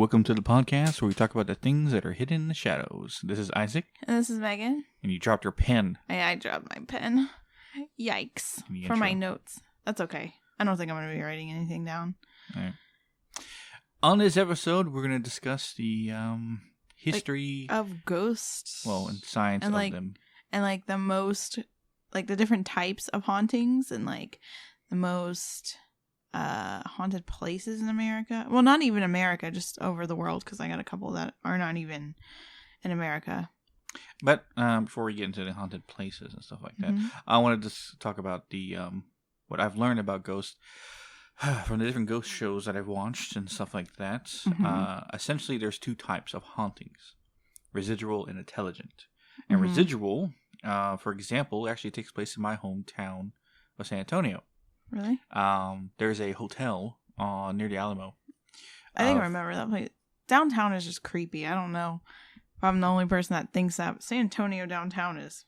welcome to the podcast where we talk about the things that are hidden in the shadows. This is Isaac. And this is Megan. And you dropped your pen. I dropped my pen. Yikes. For my notes. That's okay. I don't think I'm going to be writing anything down. All right. On this episode, we're going to discuss the history of ghosts. Well, and science and of them. And the most, the different types of hauntings and the most haunted places in America. Well, not even America, just over the world, because I got a couple that are not even in America. But before we get into the haunted places and stuff like that, I wanted to talk about the what I've learned about ghosts from the different ghost shows that I've watched and stuff like that. Essentially, there's two types of hauntings: residual and intelligent. And residual, for example, actually takes place in my hometown of San Antonio. Really? There's a hotel near the Alamo. I think I remember that place. Downtown is just creepy. I don't know if I'm the only person that thinks that. San Antonio downtown is.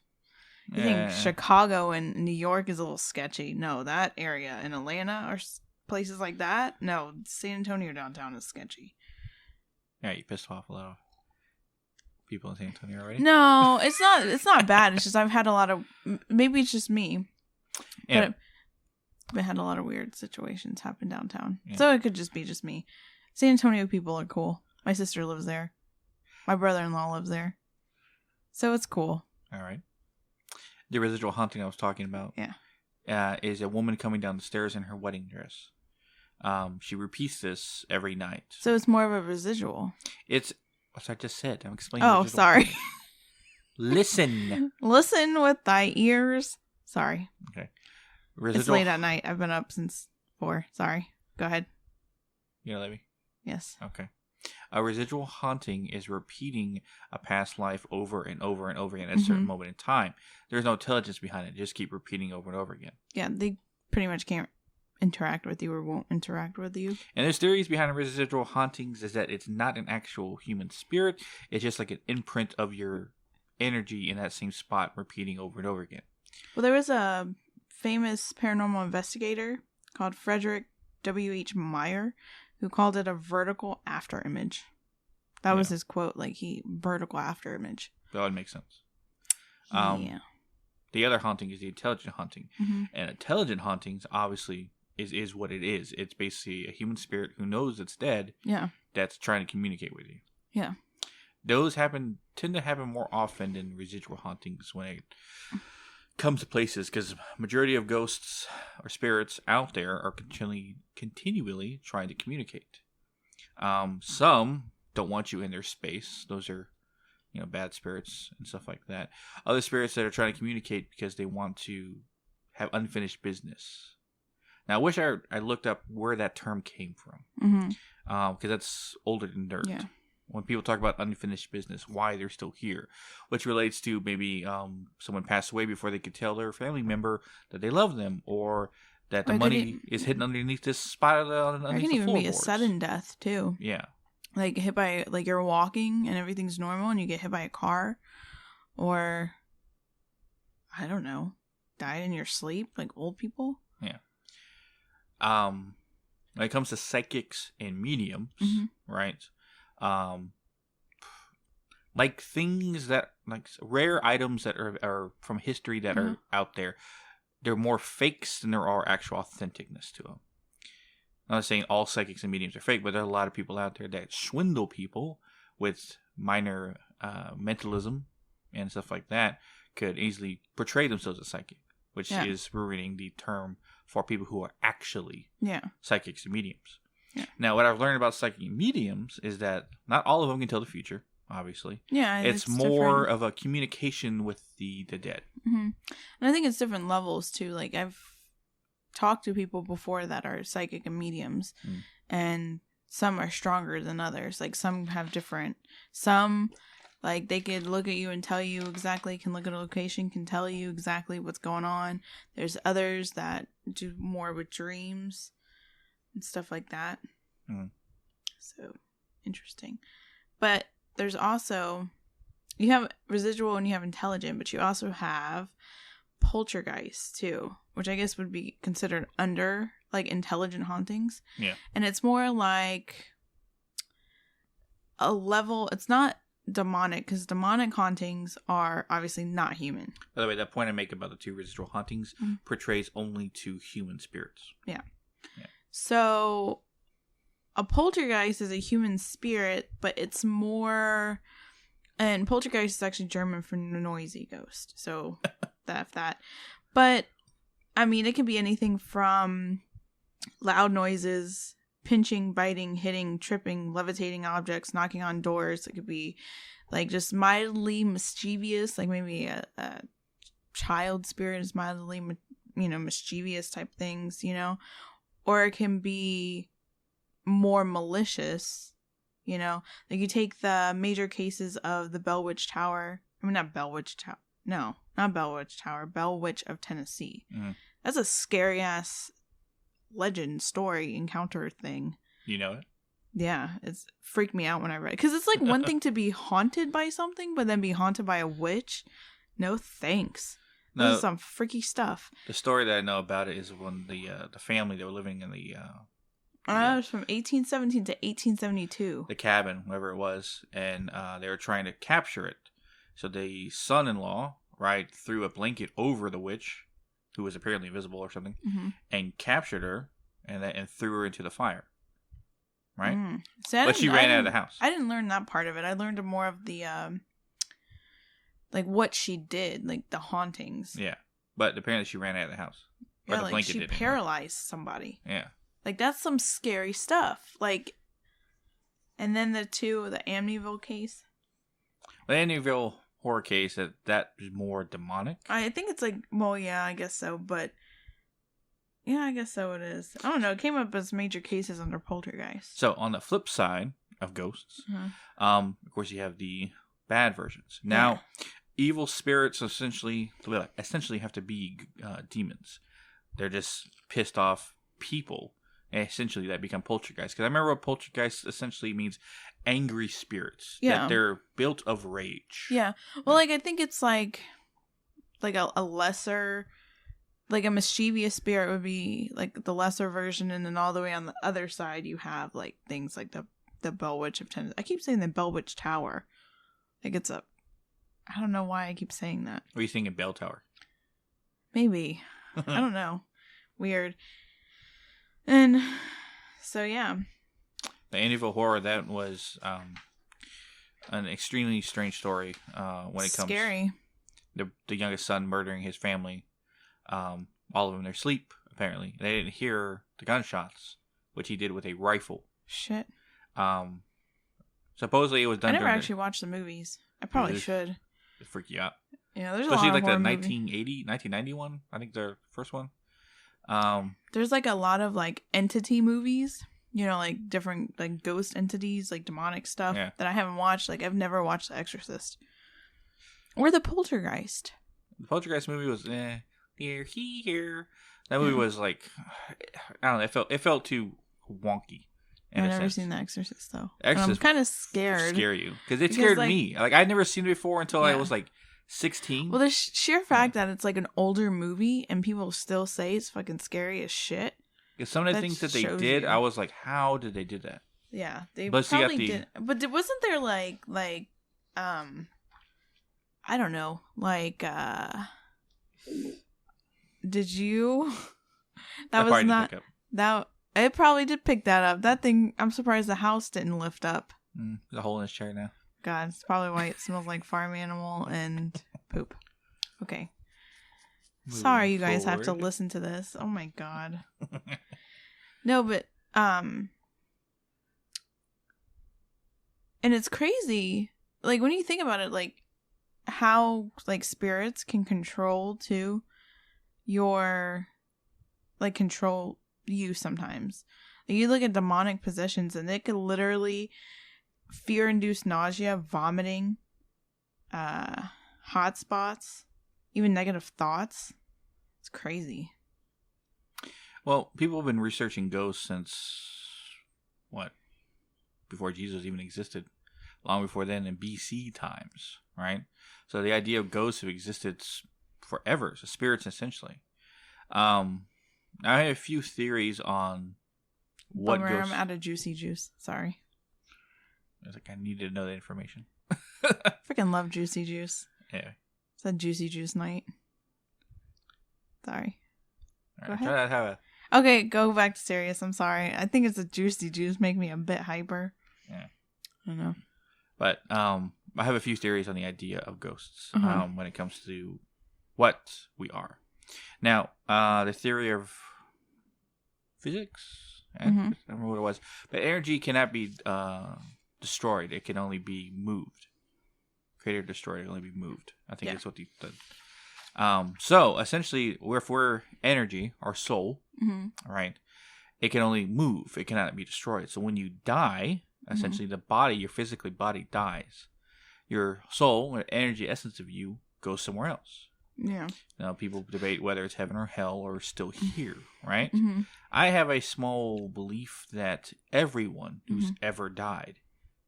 You think Chicago and New York is a little sketchy? No, that area in Atlanta or places like that. No, San Antonio downtown is sketchy. Yeah, you pissed off a lot of people in San Antonio already. No, it's not. It's not bad. It's just I've had a lot of. Maybe it's just me. Yeah. But I had a lot of weird situations happen downtown. Yeah. So it could just be just me. San Antonio people are cool. My sister lives there. My brother-in-law lives there. So it's cool. All right. The residual haunting I was talking about is a woman coming down the stairs in her wedding dress. She repeats this every night. So it's more of a residual. It's what I just said. I'm explaining. Oh, sorry. Listen. Listen with thy ears. Sorry. Okay. It's late at night. I've been up since 4. Sorry. Go ahead. You gonna let me? Yes. Okay. A residual haunting is repeating a past life over and over and over again at a certain moment in time. There's no intelligence behind it. Just keep repeating over and over again. Yeah, they pretty much can't interact with you or won't interact with you. And there's theories behind residual hauntings is that it's not an actual human spirit. It's just like an imprint of your energy in that same spot repeating over and over again. Well, there was a famous paranormal investigator called Frederick W.H. Meyer who called it a vertical after image. That was his quote, vertical after image. That would make sense. Yeah. The other haunting is the intelligent haunting. And intelligent hauntings obviously is what it is. It's basically a human spirit who knows it's dead. Yeah. That's trying to communicate with you. Yeah. Those tend to happen more often than residual hauntings when it comes to places, because majority of ghosts or spirits out there are continually trying to communicate. Some don't want you in their space. Those are bad spirits and stuff like that. Other spirits that are trying to communicate because they want to have unfinished business. Now, I wish I looked up where that term came from, because that's older than dirt. Yeah. When people talk about unfinished business, why they're still here, which relates to maybe someone passed away before they could tell their family member that they love them, or that the money is hidden underneath this spot underneath the floorboards. It can even be a sudden death too. Yeah, like hit by you're walking and everything's normal and you get hit by a car, or I don't know, died in your sleep, like old people. Yeah. When it comes to psychics and mediums, right? Like things that rare items that are from history that are out there, they're more fakes than there are actual authenticness to them. I'm not saying all psychics and mediums are fake, but there are a lot of people out there that swindle people with minor mentalism and stuff like that, could easily portray themselves as psychic, which is ruining the term for people who are actually psychics and mediums. Yeah. Now, what I've learned about psychic mediums is that not all of them can tell the future, obviously. Yeah, it's more of a communication with the dead. And I think it's different levels, too. Like, I've talked to people before that are psychic and mediums, and some are stronger than others. Like, some have different... Some, they could look at you and tell you exactly, can look at a location, can tell you exactly what's going on. There's others that do more with dreams and stuff like that. So interesting. But there's also, you have residual and you have intelligent, but you also have poltergeist too, which I guess would be considered under intelligent hauntings. Yeah. And it's more like a level. It's not demonic, because demonic hauntings are obviously not human. By the way, that point I make about the 2 residual hauntings portrays only to human spirits. Yeah. So a poltergeist is a human spirit, but it's more... And poltergeist is actually German for noisy ghost. So that. But, I mean, it can be anything from loud noises, pinching, biting, hitting, tripping, levitating objects, knocking on doors. It could be like just mildly mischievous, like maybe a child spirit is mildly, mischievous type things, or it can be more malicious, like you take the major cases of the Bell Witch Tower. I mean, not Bell Witch Tower. No, not Bell Witch Tower. Bell Witch of Tennessee. That's a scary ass legend, story, encounter thing. You know it? Yeah, it's freaked me out when I read it. Because it's like one thing to be haunted by something, but then be haunted by a witch? No thanks. This is some freaky stuff. The story that I know about it is when the family that were living in the... it was from 1817 to 1872. The cabin, whatever it was, and they were trying to capture it. So the son-in-law, right, threw a blanket over the witch, who was apparently invisible or something, and captured her and threw her into the fire. Right? But she ran out of the house. I didn't learn that part of it. I learned more of the, like what she did, like the hauntings. Yeah. But apparently she ran out of the house. Yeah, like she paralyzed somebody. Yeah. Like that's some scary stuff. Like, and then the Amityville case. The Amityville horror case, that is more demonic. I think it's like, well, yeah, I guess so, but yeah, I guess so it is. I don't know. It came up as major cases under poltergeist. So on the flip side of ghosts, of course, you have the bad versions. Now, evil spirits essentially have to be demons. They're just pissed off people, and essentially that become poltergeists. Because I remember what poltergeist essentially means: angry spirits. Yeah, that they're built of rage. Yeah. Well, like I think it's like a lesser. Like a mischievous spirit would be like the lesser version, and then all the way on the other side you have like things like the Bell Witch of Tennessee. I keep saying the Bell Witch Tower. Like it's I don't know why I keep saying that. What are you thinking, Bell Tower? Maybe. I don't know. Weird. And so yeah. The Amityville Horror, that was an extremely strange story when it comes scary. The youngest son murdering his family. All of them in their sleep, apparently. They didn't hear the gunshots, which he did with a rifle. Shit. Supposedly it was done. I never actually watched the movies. I probably should. It freak you out. Yeah, there's especially a lot of like the movie. 1991. I think the first one. There's like a lot of like entity movies. Like different like ghost entities, like demonic stuff that I haven't watched. Like I've never watched The Exorcist or The Poltergeist. The Poltergeist movie was here. That movie was like, I don't know. It felt too wonky. I've never seen The Exorcist though. I'm kind of scared. Scare you because it scared me. Like I'd never seen it before until I was like 16. Well, the sheer fact that it's like an older movie and people still say it's fucking scary as shit. Because some of the things that they did, I was like, how did they do that? Yeah, they probably did. But wasn't there like I don't know, like did you? That was not that. It probably did pick that up. That thing. I'm surprised the house didn't lift up. There's a hole in his chair now. God, it's probably why it smells like farm animal and poop. Okay. Sorry, you guys have to listen to this. Oh my god. No, but and it's crazy. Like when you think about it, like how like spirits can control too your like control you sometimes. Like, you look at demonic possessions and it could literally fear-induce nausea, vomiting, hot spots, even negative thoughts. It's crazy. Well, people have been researching ghosts since before Jesus even existed, long before then in BC times, right? So the idea of ghosts have existed forever, so spirits essentially. I have a few theories on what ghosts... I'm out of juicy juice. Sorry. I was like, I needed to know that information. Freaking love Juicy Juice. Anyway. It's a Juicy Juice night. Sorry. Go ahead. Try to have Okay, go back to serious. I'm sorry. I think it's a Juicy Juice make me a bit hyper. Yeah. I don't know. But I have a few theories on the idea of ghosts when it comes to what we are. Now, the theory of physics, I don't remember what it was, but energy cannot be destroyed. It can only be moved. Created or destroyed, it can only be moved. I think that's what the so essentially, if we're energy, our soul, right, it can only move. It cannot be destroyed. So when you die, essentially the body, your physical body dies. Your soul, or energy essence of you, goes somewhere else. Yeah. Now, people debate whether it's heaven or hell or still here, right? I have a small belief that everyone who's ever died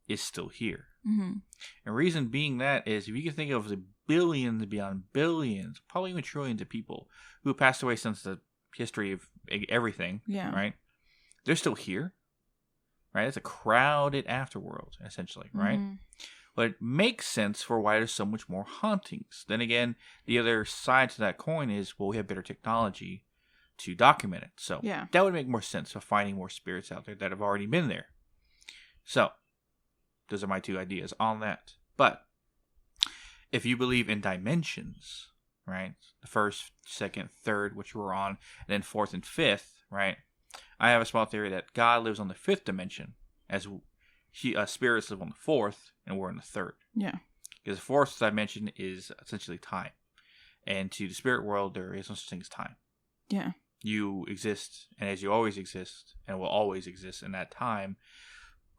is still here. And reason being that is, if you can think of the billions beyond billions, probably even trillions of people who have passed away since the history of everything, right? They're still here, right? It's a crowded afterworld, essentially, right? But it makes sense for why there's so much more hauntings. Then again, the other side to that coin is, well, we have better technology to document it. So that would make more sense of finding more spirits out there that have already been there. So those are my two ideas on that. But if you believe in dimensions, right? The first, second, third, which we're on, and then fourth and fifth, right? I have a small theory that God lives on the fifth dimension, as spirits live on the fourth, and we're in the third. Yeah. Because the fourth dimension is essentially time. And to the spirit world, there is no such thing as time. Yeah. You exist, and as you always exist, and will always exist in that time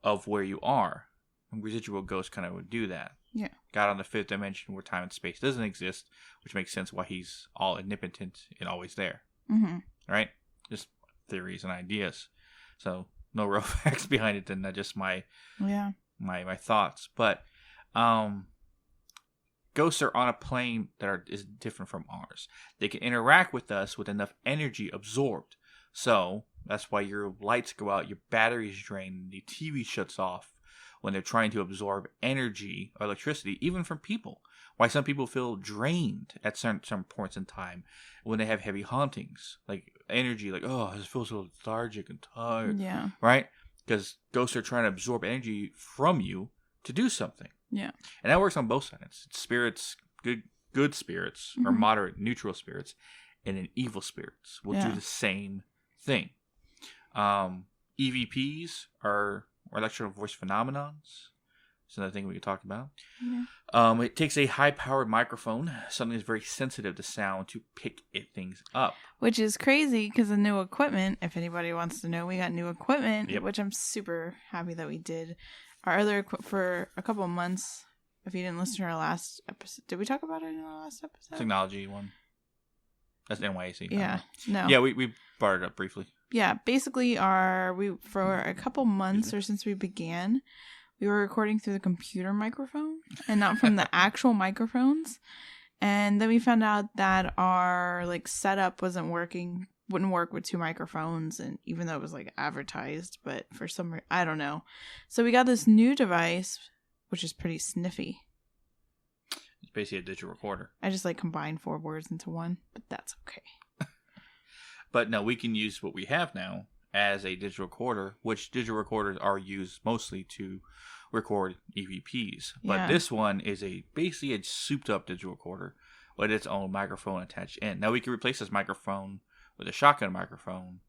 of where you are. And residual ghosts kind of would do that. Yeah. God on the fifth dimension where time and space doesn't exist, which makes sense why he's all omnipotent and always there. Right? Just theories and ideas. So no real facts behind it, and just my thoughts. But ghosts are on a plane that is different from ours. They can interact with us with enough energy absorbed. So that's why your lights go out, your batteries drain, the TV shuts off when they're trying to absorb energy or electricity, even from people. Why some people feel drained at certain points in time when they have heavy hauntings. Like energy, like, oh, I just feel so lethargic and tired. Yeah. Right? Because ghosts are trying to absorb energy from you to do something. Yeah. And that works on both sides. Spirits, good spirits, or moderate, neutral spirits, and then evil spirits will do the same thing. EVPs are electron voice phenomenons. It's another thing we could talk about. Yeah. It takes a high-powered microphone, something that's very sensitive to sound, to pick things up. Which is crazy because of new equipment. If anybody wants to know, we got new equipment, which I'm super happy that we did. Our other for a couple of months. If you didn't listen to our last episode, did we talk about it in our last episode? Technology one. That's NYAC. Yeah. No. Yeah, we brought it up briefly. Yeah, basically for a couple months or since we began, we were recording through the computer microphone and not from the actual microphones. And then we found out that our setup wouldn't work with two microphones, and even though it was advertised, but for some reason, I don't know. So we got this new device, which is pretty sniffy. It's basically a digital recorder. I just combined 4 words into one, but that's okay. But no, we can use what we have now as a digital recorder, which digital recorders are used mostly to record EVPs. But this one is basically a souped up digital recorder with its own microphone attached in. Now we can replace this microphone with a shotgun microphone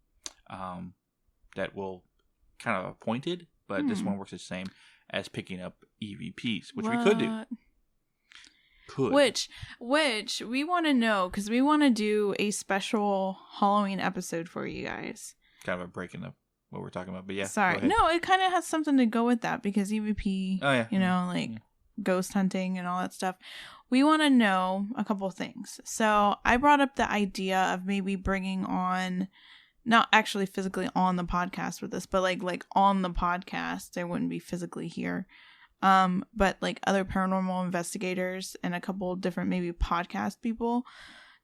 that will kind of pointed, but this one works the same as picking up EVPs, which we could do. Which we want to know, because we want to do a special Halloween episode for you guys. Kind of a break in what we're talking about, but yeah. Sorry. No, it kind of has something to go with that, because EVP, ghost hunting and all that stuff. We want to know a couple things. So I brought up the idea of maybe bringing on, not actually physically on the podcast with us, but like on the podcast. They wouldn't be physically here. But other paranormal investigators and a couple different maybe podcast people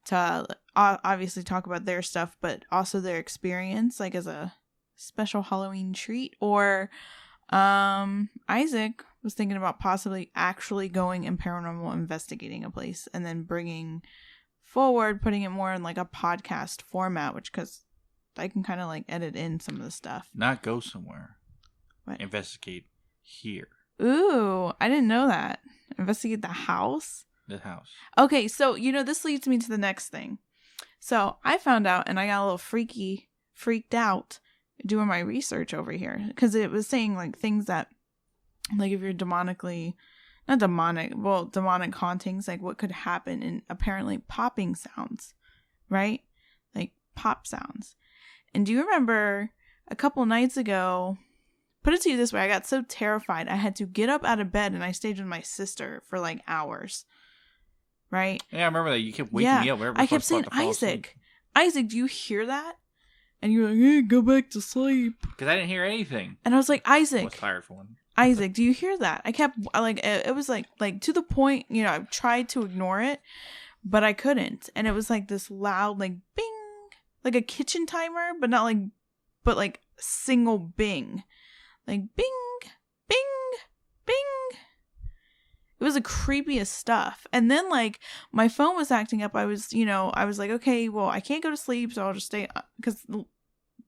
to obviously talk about their stuff, but also their experience, as a special Halloween treat, or Isaac was thinking about possibly actually going and paranormal investigating a place and then bringing forward, putting it more in like a podcast format, which because I can kind of like edit in some of the stuff. Not go somewhere. What? Investigate here. Ooh, I didn't know that. Investigate the house? The house. Okay, so, this leads me to the next thing. So, I found out, and I got a little freaked out doing my research over here. Because it was saying, like, things that, like, if you're demonic hauntings, like, what could happen, and apparently popping sounds, right? Like, pop sounds. And do you remember a couple nights ago... Put it to you this way, I got so terrified, I had to get up out of bed and I stayed with my sister for like hours. Right? Yeah, I remember that. You kept waking me up. I kept saying, Isaac, do you hear that? And you were like, hey, go back to sleep. Because I didn't hear anything. And I was like, Isaac. I was tired for one. Isaac, do you hear that? I kept, like, it was like to the point, I tried to ignore it, but I couldn't. And it was like this loud, like, bing, like a kitchen timer, but not like, but like single bing. Like, bing, bing, bing. It was the creepiest stuff. And then, like, my phone was acting up. I was like, okay, well, I can't go to sleep, so I'll just stay up. Because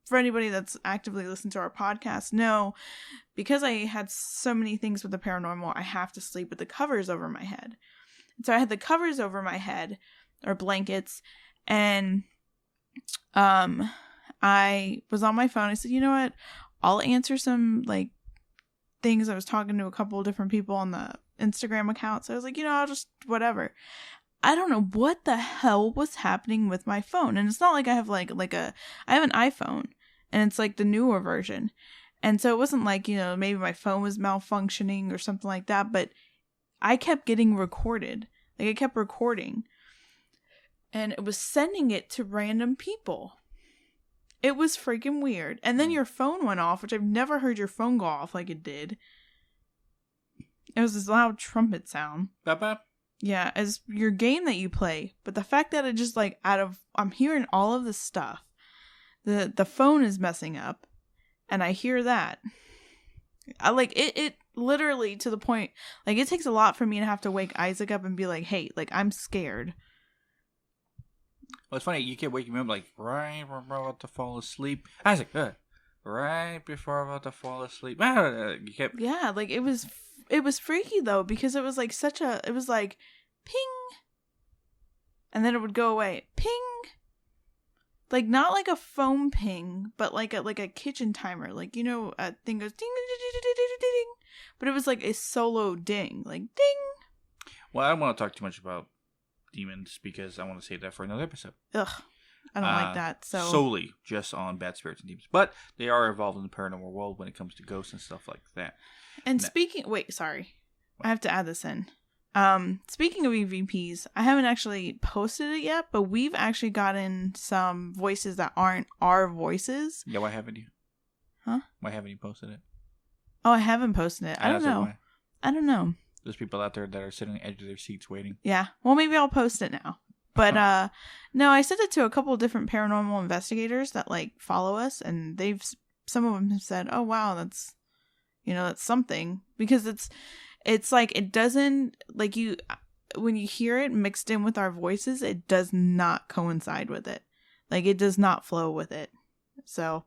for anybody that's actively listened to our podcast, because I had so many things with the paranormal, I have to sleep with the covers over my head. And so I had the covers over my head, or blankets, and I was on my phone. I said, you know what? I'll answer some, like, things. I was talking to a couple of different people on the Instagram account. So I was like, I'll just, whatever. I don't know what the hell was happening with my phone. And it's not like I have, I have an iPhone. And it's, like, the newer version. And so it wasn't like, maybe my phone was malfunctioning or something like that. But I kept getting recorded. Like, I kept recording. And it was sending it to random people. It was freaking weird. And then your phone went off, which I've never heard your phone go off like it did. It was this loud trumpet sound. Bop, bop. Yeah, as your game that you play. But the fact that it just, like, I'm hearing all of this stuff. The phone is messing up. And I hear that. It literally to the point, like, it takes a lot for me to have to wake Isaac up and be like, hey, like, I'm scared. Well, it's funny. You kept waking me up like, right before I'm about to fall asleep. Isaac, right before I'm about to fall asleep. You kept... Yeah, like, it was freaky, though, because it was, like, it was, like, ping. And then it would go away. Ping. Like, not like a phone ping, but like a kitchen timer. Like, a thing goes ding, ding, ding, ding, ding, ding. But it was like a solo ding. Like, ding. Well, I don't want to talk too much about demons because I want to save that for another episode. Ugh, I don't like that. So solely just on bad spirits and demons, but they are involved in the paranormal world when it comes to ghosts and stuff like that. And sorry, I have to add this in. Speaking of EVPs, I haven't actually posted it yet, but we've actually gotten some voices that aren't our voices. Yeah, why haven't you? Huh? Why haven't you posted it? Oh, I haven't posted it. I don't know. Why. I don't know. There's people out there that are sitting on the edge of their seats waiting. Yeah. Well, maybe I'll post it now. But no, I sent it to a couple of different paranormal investigators that like follow us, and some of them have said, "Oh wow, that's something," because it's like it doesn't like when you hear it mixed in with our voices, it does not coincide with it. Like it does not flow with it. So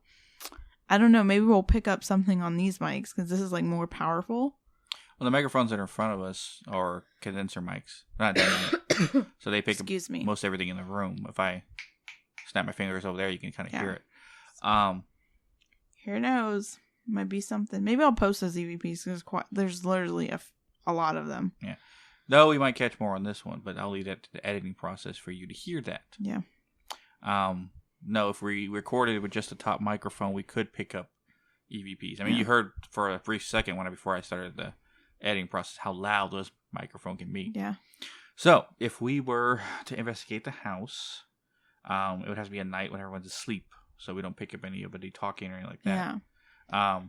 I don't know. Maybe we'll pick up something on these mics because this is like more powerful. Well, the microphones that are in front of us are condenser mics. Not dynamic. So they pick up most everything in the room. If I snap my fingers over there, you can kind of hear it. Who knows? Might be something. Maybe I'll post those EVPs because there's literally a lot of them. Yeah. Though we might catch more on this one, but I'll leave that to the editing process for you to hear that. Yeah. No, if we recorded with just the top microphone, we could pick up EVPs. I mean, you heard for a brief second before I started the editing process how loud this microphone can be. Yeah. So, if we were to investigate the house, it would have to be a night when everyone's asleep, so we don't pick up anybody talking or anything like that. Yeah.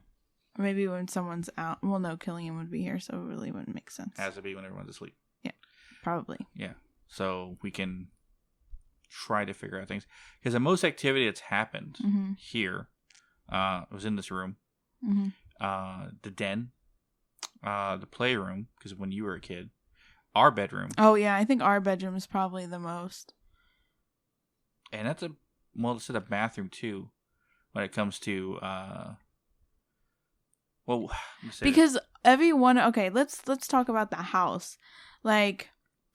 Or maybe when someone's out. Well, no, Killian would be here, so it really wouldn't make sense. Has to be when everyone's asleep. Yeah, probably. Yeah. So we can try to figure out things. Because the most activity that's happened here, it was in this room. the den, the playroom, because when you were a kid, our bedroom. Oh, yeah. I think our bedroom is probably the most. And that's it's a bathroom, too, when it comes to, because everyone, okay, let's talk about the house. Like,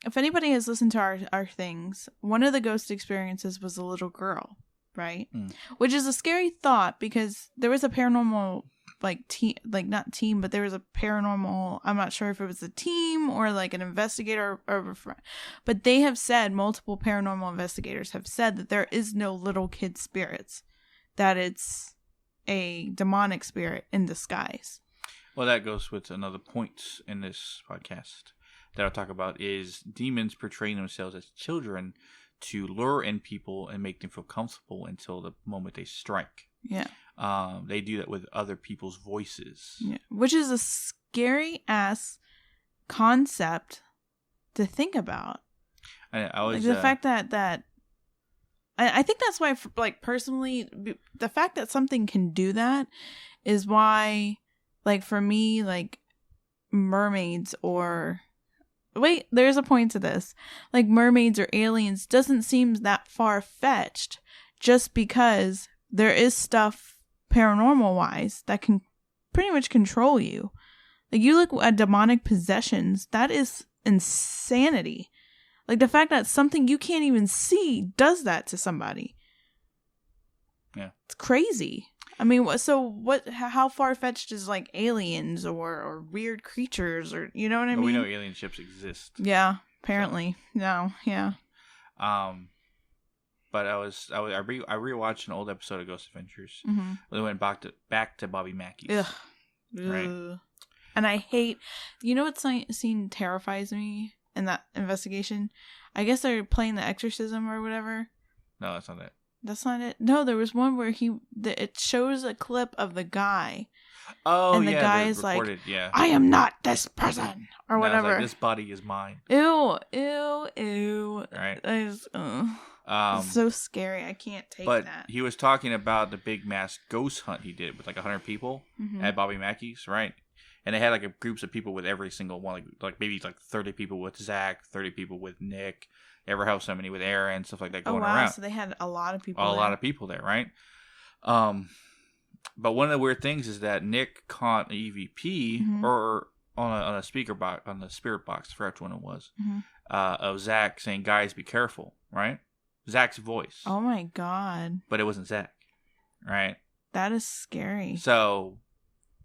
if anybody has listened to our things, one of the ghost experiences was a little girl, right? Which is a scary thought because there was a paranormal not team, but there was a paranormal, I'm not sure if it was a team or like an investigator or a friend, but they have said, multiple paranormal investigators have said that there is no little kid spirits, that it's a demonic spirit in disguise. Well, that goes with another point in this podcast that I'll talk about is demons portraying themselves as children to lure in people and make them feel comfortable until the moment they strike. Yeah. They do that with other people's voices. Yeah. Which is a scary ass concept to think about. I was, like the fact that I think that's why, like, personally, the fact that something can do that is why, like, for me, like, mermaids or... Wait, there's a point to this. Like, mermaids or aliens doesn't seem that far-fetched just because there is stuff paranormal-wise that can pretty much control you. Like, you look at demonic possessions, that is insanity. Like, the fact that something you can't even see does that to somebody. Yeah. It's crazy. I mean, how far-fetched is, like, aliens or weird creatures or, you know what I mean? We know alien ships exist. Yeah, apparently. So. No, yeah. But I rewatched an old episode of Ghost Adventures. Mm-hmm. We went back to Bobby Mackey's. Ugh. Right? And I hate... You know what scene terrifies me in that investigation? I guess they're playing the exorcism or whatever. No, that's not it. That's not it. No, there was one where it shows a clip of the guy. Oh, and the guy is like, I am not this person, or whatever. Like, this body is mine. Ew, ew, ew. Right. It's so scary. I can't take that. But he was talking about the big mass ghost hunt he did with like 100 people at Bobby Mackey's, right? And they had like groups of people with every single one, like maybe like 30 people with Zach, 30 people with Nick, ever have so many with Aaron, stuff like that going around. So they had a lot of people. A lot of people there, right? But one of the weird things is that Nick caught an EVP or on a speaker box, on the spirit box, I forgot which one it was, of Zach saying, "Guys, be careful," right? Zach's voice. Oh my god! But it wasn't Zach, right? That is scary. So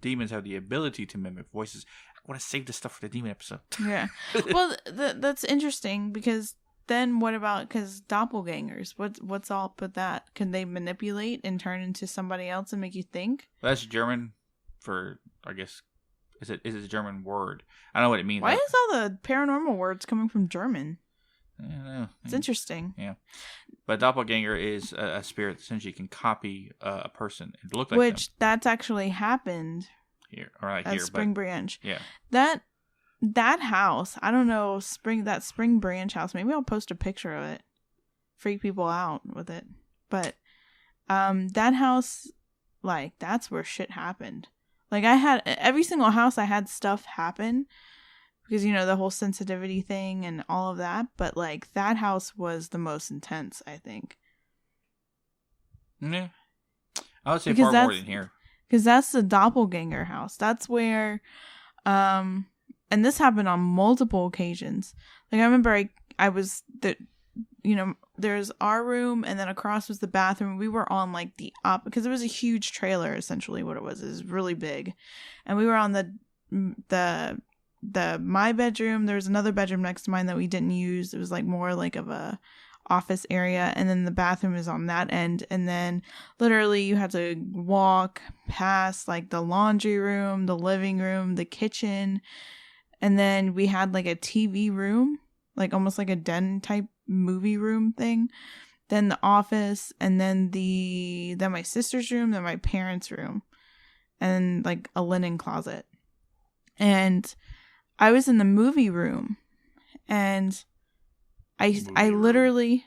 demons have the ability to mimic voices. I want to save this stuff for the demon episode. Yeah. Well, that's interesting because then what about, because doppelgangers, what's all up with that? Can they manipulate and turn into somebody else and make you think? That's German for, I guess, is it a German word? I don't know what it means. Why is all the paranormal words coming from German? I don't know. It's interesting. Yeah. But doppelganger is a spirit that essentially can copy a person and look like Which, them. that's actually happened Here, or not at here, Spring but, Branch. Yeah. That house, I don't know, that Spring Branch house, maybe I'll post a picture of it. Freak people out with it. But that house, like, that's where shit happened. Like, I had, every single house I had stuff happen. Because, you know, the whole sensitivity thing and all of that. But, like, that house was the most intense, I think. Yeah. I would say because far more than here. Because that's the doppelganger house. That's where, and this happened on multiple occasions. Like, I remember I was, there's our room and then across was the bathroom. We were on, like, because it was a huge trailer, essentially, what it was. It was really big. And we were on my bedroom. There was another bedroom next to mine that we didn't use. It was like more like of a office area, and then the bathroom is on that end, and then literally you had to walk past like the laundry room, the living room, the kitchen, and then we had like a TV room, like almost like a den type movie room thing, then the office, and then my sister's room, then my parents' room, and like a linen closet. And I was in the movie room, and I literally,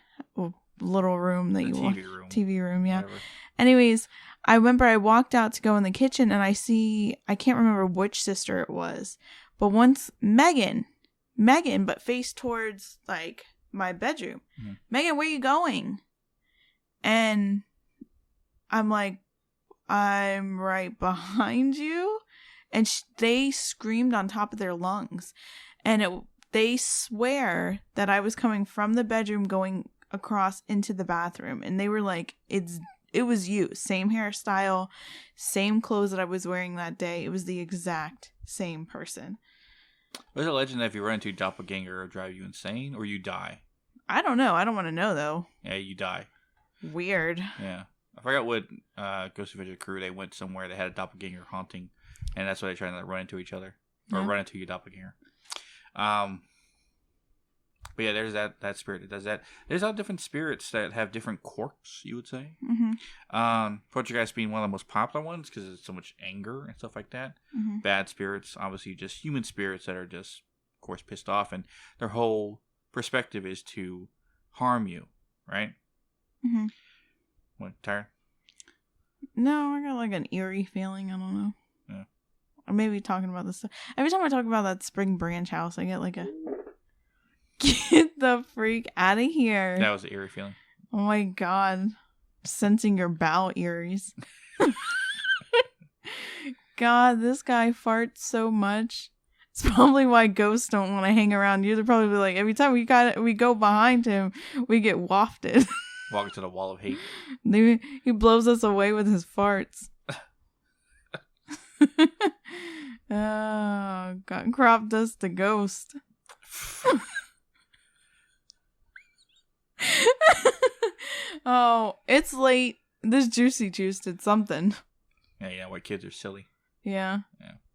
little room that TV room, yeah. Whatever. Anyways, I remember I walked out to go in the kitchen and I can't remember which sister it was, but once Megan, but faced towards like my bedroom. Mm-hmm. Megan, where you going? And I'm like, I'm right behind you. And they screamed on top of their lungs. And they swear that I was coming from the bedroom going across into the bathroom. And they were like, it was you. Same hairstyle, same clothes that I was wearing that day. It was the exact same person. There's a legend that if you run into a doppelganger, it'll drive you insane or you die. I don't know. I don't want to know, though. Yeah, you die. Weird. Yeah. I forgot what Ghost Adventure crew, they went somewhere, they had a doppelganger haunting, and that's why they tried to run into each other. Or run into your doppelganger. But yeah, there's that spirit that does that. There's all different spirits that have different quirks, you would say. Mm-hmm. Poltergeist being one of the most popular ones because there's so much anger and stuff like that. Mm-hmm. Bad spirits, obviously just human spirits that are just, of course, pissed off, and their whole perspective is to harm you, right? Mm-hmm. What, tired? No, I got like an eerie feeling. I don't know. Yeah. Or maybe talking about this stuff. Every time I talk about that Spring Branch house, I get like a... Get the freak out of here. That was an eerie feeling. Oh my god. Sensing your bowel ears. God, this guy farts so much. It's probably why ghosts don't want to hang around you. They're probably like, every time we go behind him, we get wafted. Walking to the wall of hate. He blows us away with his farts. Oh, God. Crop dust the ghost. Oh, it's late. This juicy juice did something. Yeah, why kids are silly. Yeah.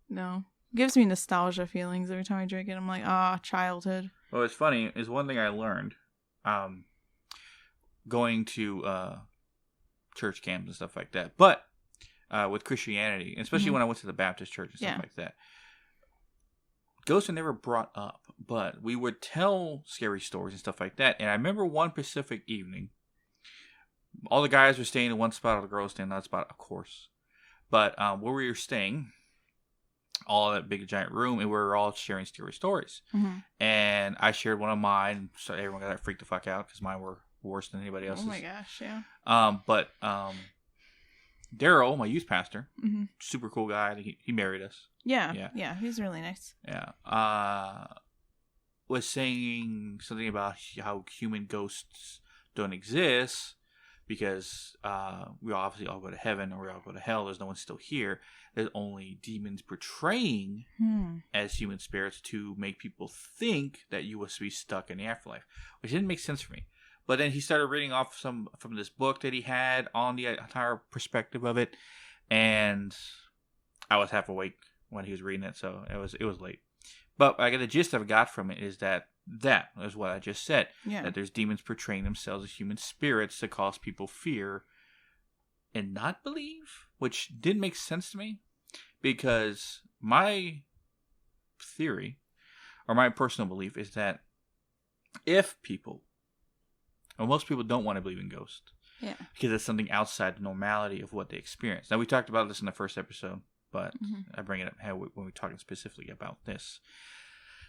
No. Gives me nostalgia feelings every time I drink it. I'm like, childhood. Well, it's funny. Is one thing I learned going to church camps and stuff like that. But with Christianity, especially when I went to the Baptist church and stuff like that, ghosts are never brought up, but we would tell scary stories and stuff like that. And I remember one Pacific evening, all the guys were staying in one spot, all the girls staying in another spot, of course. But where we were staying, all that big giant room, and we were all sharing scary stories. Mm-hmm. And I shared one of mine, so everyone got freaked the fuck out because mine were worse than anybody else's. Oh my gosh, yeah. But Daryl, my youth pastor, super cool guy. I think he married us. Yeah, he's really nice. Yeah. Was saying something about how human ghosts don't exist because we obviously all go to heaven or we all go to hell. There's no one still here. There's only demons portraying as human spirits to make people think that you will be stuck in the afterlife, which didn't make sense for me. But then he started reading off some from this book that he had on the entire perspective of it, and I was half awake when he was reading it, so it was late. But I got the gist I've got from it is that is what I just said. Yeah. That there's demons portraying themselves as human spirits to cause people fear and not believe, which didn't make sense to me because my theory or my personal belief is that if people, well, most people don't want to believe in ghosts. Yeah. Because it's something outside the normality of what they experience. Now, we talked about this in the first episode, but I bring it up when we're talking specifically about this,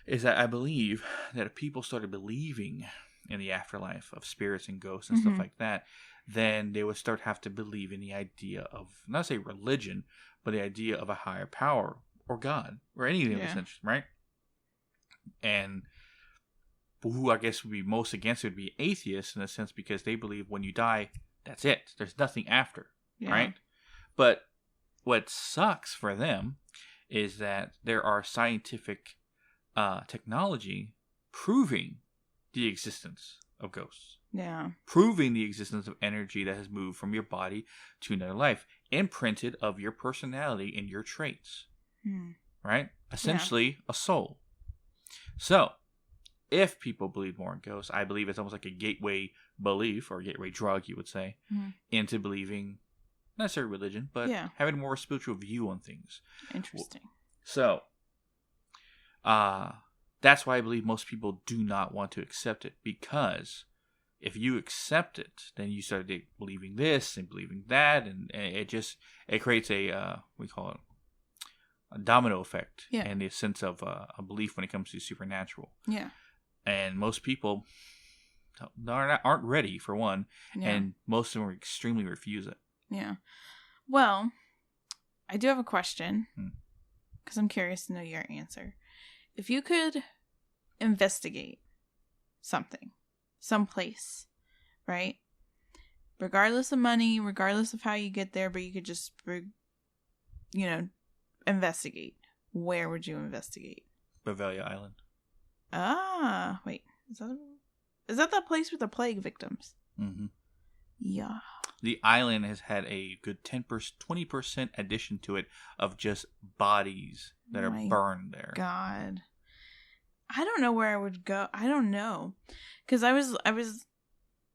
is that I believe that if people started believing in the afterlife of spirits and ghosts and stuff like that, then they would start have to believe in the idea of, not say religion, but the idea of a higher power or God or anything of this nature, right? And who I guess would be most against it would be atheists in a sense because they believe when you die, that's it. There's nothing after, right? But what sucks for them is that there are scientific technology proving the existence of ghosts. Yeah. Proving the existence of energy that has moved from your body to another life, imprinted of your personality and your traits. Right? Essentially, a soul. So, if people believe more in ghosts, I believe it's almost like a gateway belief, or a gateway drug, you would say, into believing, not necessarily religion, but having a more spiritual view on things. Interesting. So, that's why I believe most people do not want to accept it, because if you accept it, then you start believing this and believing that, and it creates we call it a domino effect, and the sense of a belief when it comes to supernatural. Yeah. And most people aren't ready, for one, and most of them extremely refuse it. Yeah. Well, I do have a question, because I'm curious to know your answer. If you could investigate something, someplace, right? Regardless of money, regardless of how you get there, but you could just, investigate. Where would you investigate? Bavaria Island. Ah, wait. Is that that place with the plague victims? Mm-hmm. Yeah. The island has had a good 20% addition to it of just bodies that are burned there. God. I don't know where I would go. I don't know. Because I was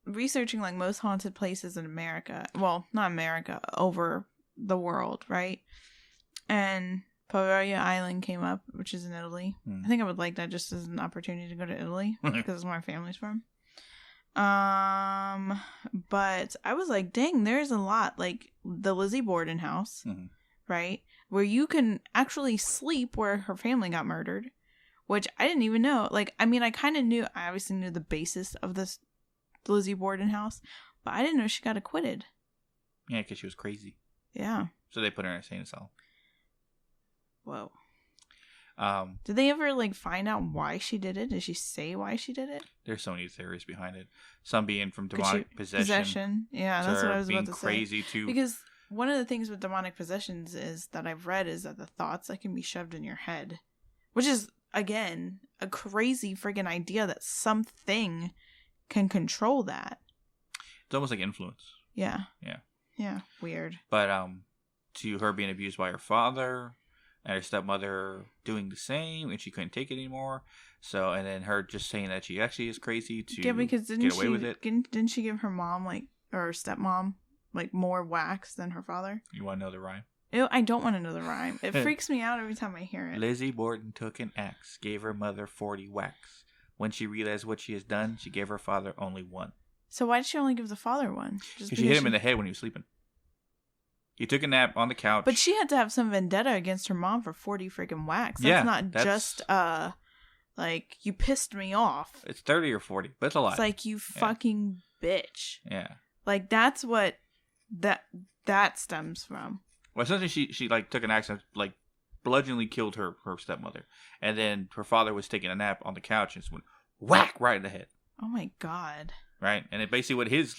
researching like most haunted places in America. Well, not America, over the world, right? And Bavaria Island came up, which is in Italy. I think I would like that just as an opportunity to go to Italy because it's where my family's from. But I was like, dang, there's a lot. Like the Lizzie Borden house, right? Where you can actually sleep where her family got murdered, which I didn't even know. Like, I mean, I kind of knew, I obviously knew the basis of this Lizzie Borden house, but I didn't know she got acquitted. Yeah, because she was crazy. Yeah. So they put her in a insane asylum. Whoa. Did they ever like find out why she did it? Did she say why she did it? There's so many theories behind it. Some being from demonic possession. Yeah, that's what I was about to say. Crazy too. Because one of the things with demonic possessions is that I've read is that the thoughts that can be shoved in your head, which is again a crazy friggin' idea that something can control that. It's almost like influence. Yeah. Yeah. Yeah. Weird. But to her being abused by her father. And her stepmother doing the same, and she couldn't take it anymore. So, and then her just saying that she actually is crazy to get away with it. Didn't she give her mom, or her stepmom, more whacks than her father? You want to know the rhyme? Ew, I don't want to know the rhyme. It freaks me out every time I hear it. Lizzie Borden took an axe, gave her mother 40 whacks. When she realized what she has done, she gave her father only one. So why did she only give the father one? Because she hit him in the head when he was sleeping. He took a nap on the couch. But she had to have some vendetta against her mom for 40 freaking whacks. That's just, you pissed me off. It's 30 or 40, but it's a lot. It's like, you fucking bitch. Yeah. Like, that's what that stems from. Well, essentially, she took an axe and, bludgeoningly killed her stepmother. And then her father was taking a nap on the couch and just went whack right in the head. Oh, my God. Right? And it basically what his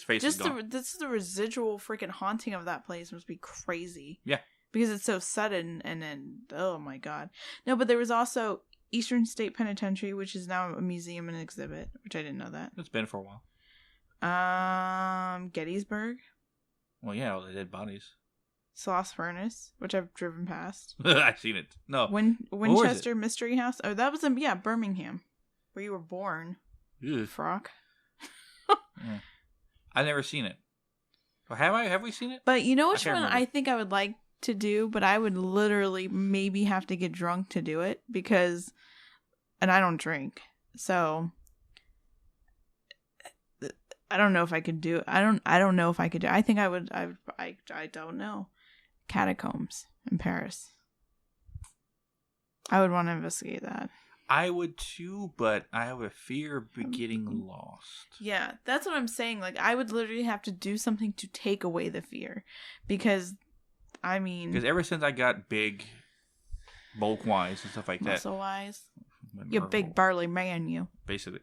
face is gone. This is the residual freaking haunting of that place must be crazy. Yeah. Because it's so sudden and then, oh my God. No, but there was also Eastern State Penitentiary, which is now a museum and exhibit, which I didn't know that. It's been for a while. Gettysburg. Well, yeah, all the dead bodies. Sloss Furnace, which I've driven past. I've seen it. No. Winchester Mystery House. Oh, that was in, Birmingham, where you were born. Ew. Frock. Yeah. I've never seen it. Have we seen it? But you know which one I think I would like to do, but I would literally maybe have to get drunk to do it and I don't drink. So I don't know if I could do it. I don't know if I could do it. I think I would. I don't know. Catacombs in Paris. I would want to investigate that. I would too, but I have a fear of getting lost. Yeah, that's what I'm saying. I would literally have to do something to take away the fear. Because ever since I got big, bulk-wise and stuff like that. Muscle-wise? You're a big burly man, you. Basically.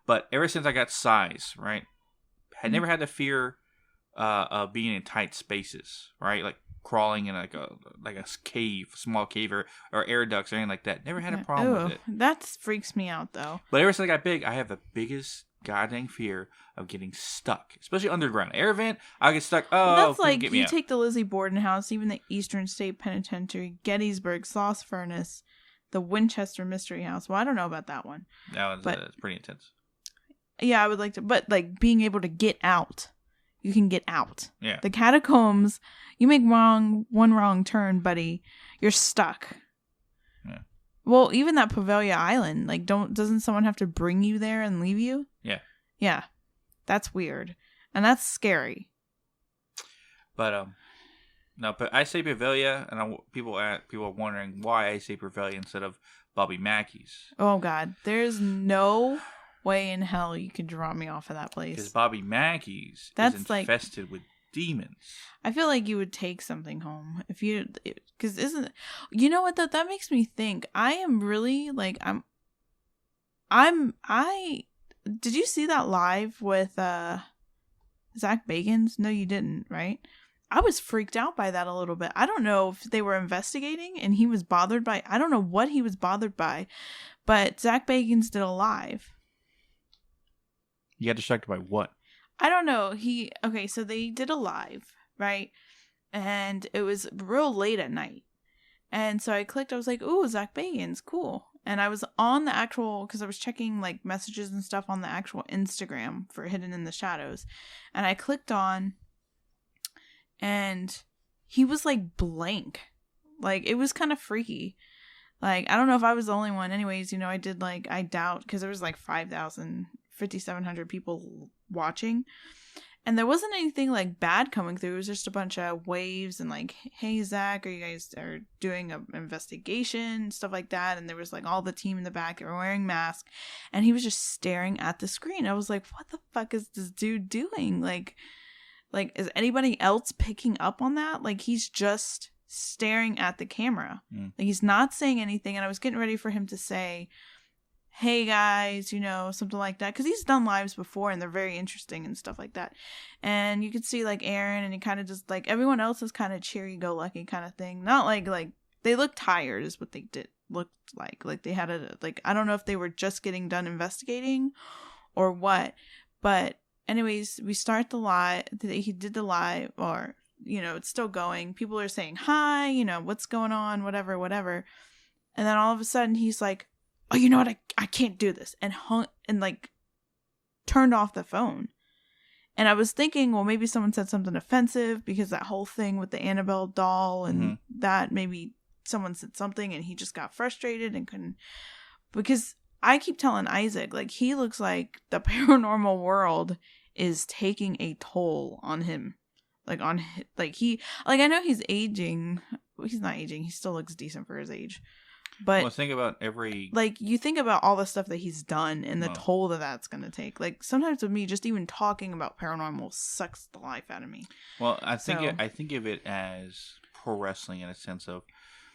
But ever since I got size, right? I never had the fear of being in tight spaces, right? Like crawling in a cave, small cave or air ducts or anything like that. Never had a problem with it. That freaks me out though. But ever since I got big, I have the biggest goddamn fear of getting stuck, especially underground. Air vent, I get stuck. Oh, that's like you take the Lizzie Borden house, even the Eastern State Penitentiary, Gettysburg, Sloss Furnace, the Winchester Mystery House. Well, I don't know about that one. That one's pretty intense. Yeah, I would like to, but being able to get out. You can get out. Yeah. The catacombs, you make one wrong turn, buddy, you're stuck. Yeah. Well, even that Bavaria Island, doesn't someone have to bring you there and leave you? Yeah. Yeah. That's weird. And that's scary. But no, but I say Pavelia, and people are wondering why I say Pavelia instead of Bobby Mackey's. Oh God, there's no way in hell you could draw me off of that place. Because Bobby Mackey's is infested with demons. I feel like you would take something home if you, because you know what, that makes me think. I am really like did you see that live with Zach Bagans? No, you didn't, right? I was freaked out by that a little bit. I don't know if they were investigating and he was bothered by, I don't know what he was bothered by, but Zach Bagans did a live. You got distracted by what? I don't know. So they did a live, right? And it was real late at night. And so I clicked, I was like, ooh, Zach Bagans, cool. And I was on the actual, because I was checking like messages and stuff on the actual Instagram for Hidden in the Shadows. And I clicked on, and he was like blank. Like, it was kind of freaky. Like, I don't know if I was the only one. Anyways, I did like, I doubt, because there was like 5,700 people watching. And there wasn't anything like bad coming through. It was just a bunch of waves and like, hey, Zach, are you guys doing an investigation? Stuff like that. And there was like all the team in the back. They were wearing masks. And he was just staring at the screen. I was like, what the fuck is this dude doing? Like, is anybody else picking up on that? Like, he's just staring at the camera. Like, he's not saying anything. And I was getting ready for him to say, hey guys, something like that. Because he's done lives before and they're very interesting and stuff like that. And you could see like Aaron, and he kind of just like, everyone else is kind of cheery-go-lucky kind of thing. Not like they looked tired is what they looked like. Like they had I don't know if they were just getting done investigating or what. But anyways, we start the live. He did the live, or, it's still going. People are saying, hi, what's going on, whatever. And then all of a sudden he's like, oh, you know what? I can't do this. And hung and like turned off the phone. And I was thinking, well, maybe someone said something offensive, because that whole thing with the Annabelle doll and that, maybe someone said something and he just got frustrated and couldn't, because I keep telling Isaac, like, he looks like the paranormal world is taking a toll on him. Like, I know he's aging. He's not aging. He still looks decent for his age. But think about you think about all the stuff that he's done and the toll that's going to take. Like, sometimes with me, just even talking about paranormal sucks the life out of me. Well, I think of it as pro wrestling, in a sense of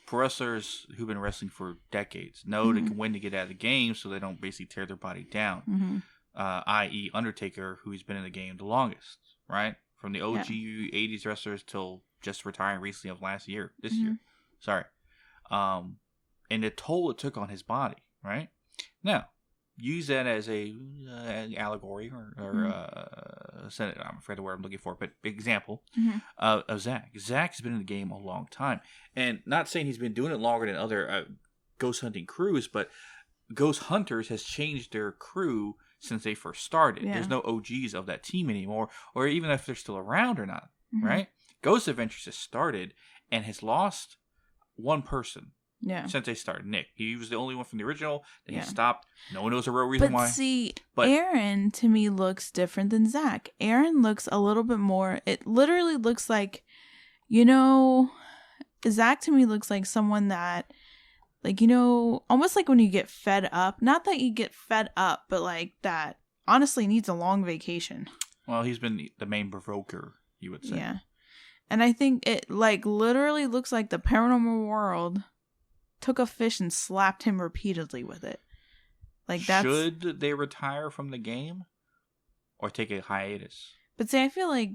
pro wrestlers who've been wrestling for decades know when to get out of the game so they don't basically tear their body down. I.e. Undertaker, who's been in the game the longest, right? From the OG 80s wrestlers till just retiring recently of this year. Sorry. And the toll it took on his body, right? Now, use that as a allegory or I'm afraid the word I'm looking for, but example of Zach. Zach's been in the game a long time, and not saying he's been doing it longer than other ghost hunting crews, but Ghost Hunters has changed their crew since they first started. There's no OGs of that team anymore, or even if they're still around or not, right? Ghost Adventures has started and has lost one person. Yeah. Since they started. Nick. He was the only one from the original. Then he stopped. No one knows the real reason why. But Aaron, to me, looks different than Zach. Aaron looks a little bit more... It literally looks like... Zach to me looks like someone that... Like, almost like when you get fed up. Not that you get fed up, but like that honestly needs a long vacation. Well, he's been the main provoker, you would say. Yeah. And I think it like literally looks like the paranormal world... took a fish and slapped him repeatedly with it. Like, that's... Should they retire from the game? Or take a hiatus? But see, I feel like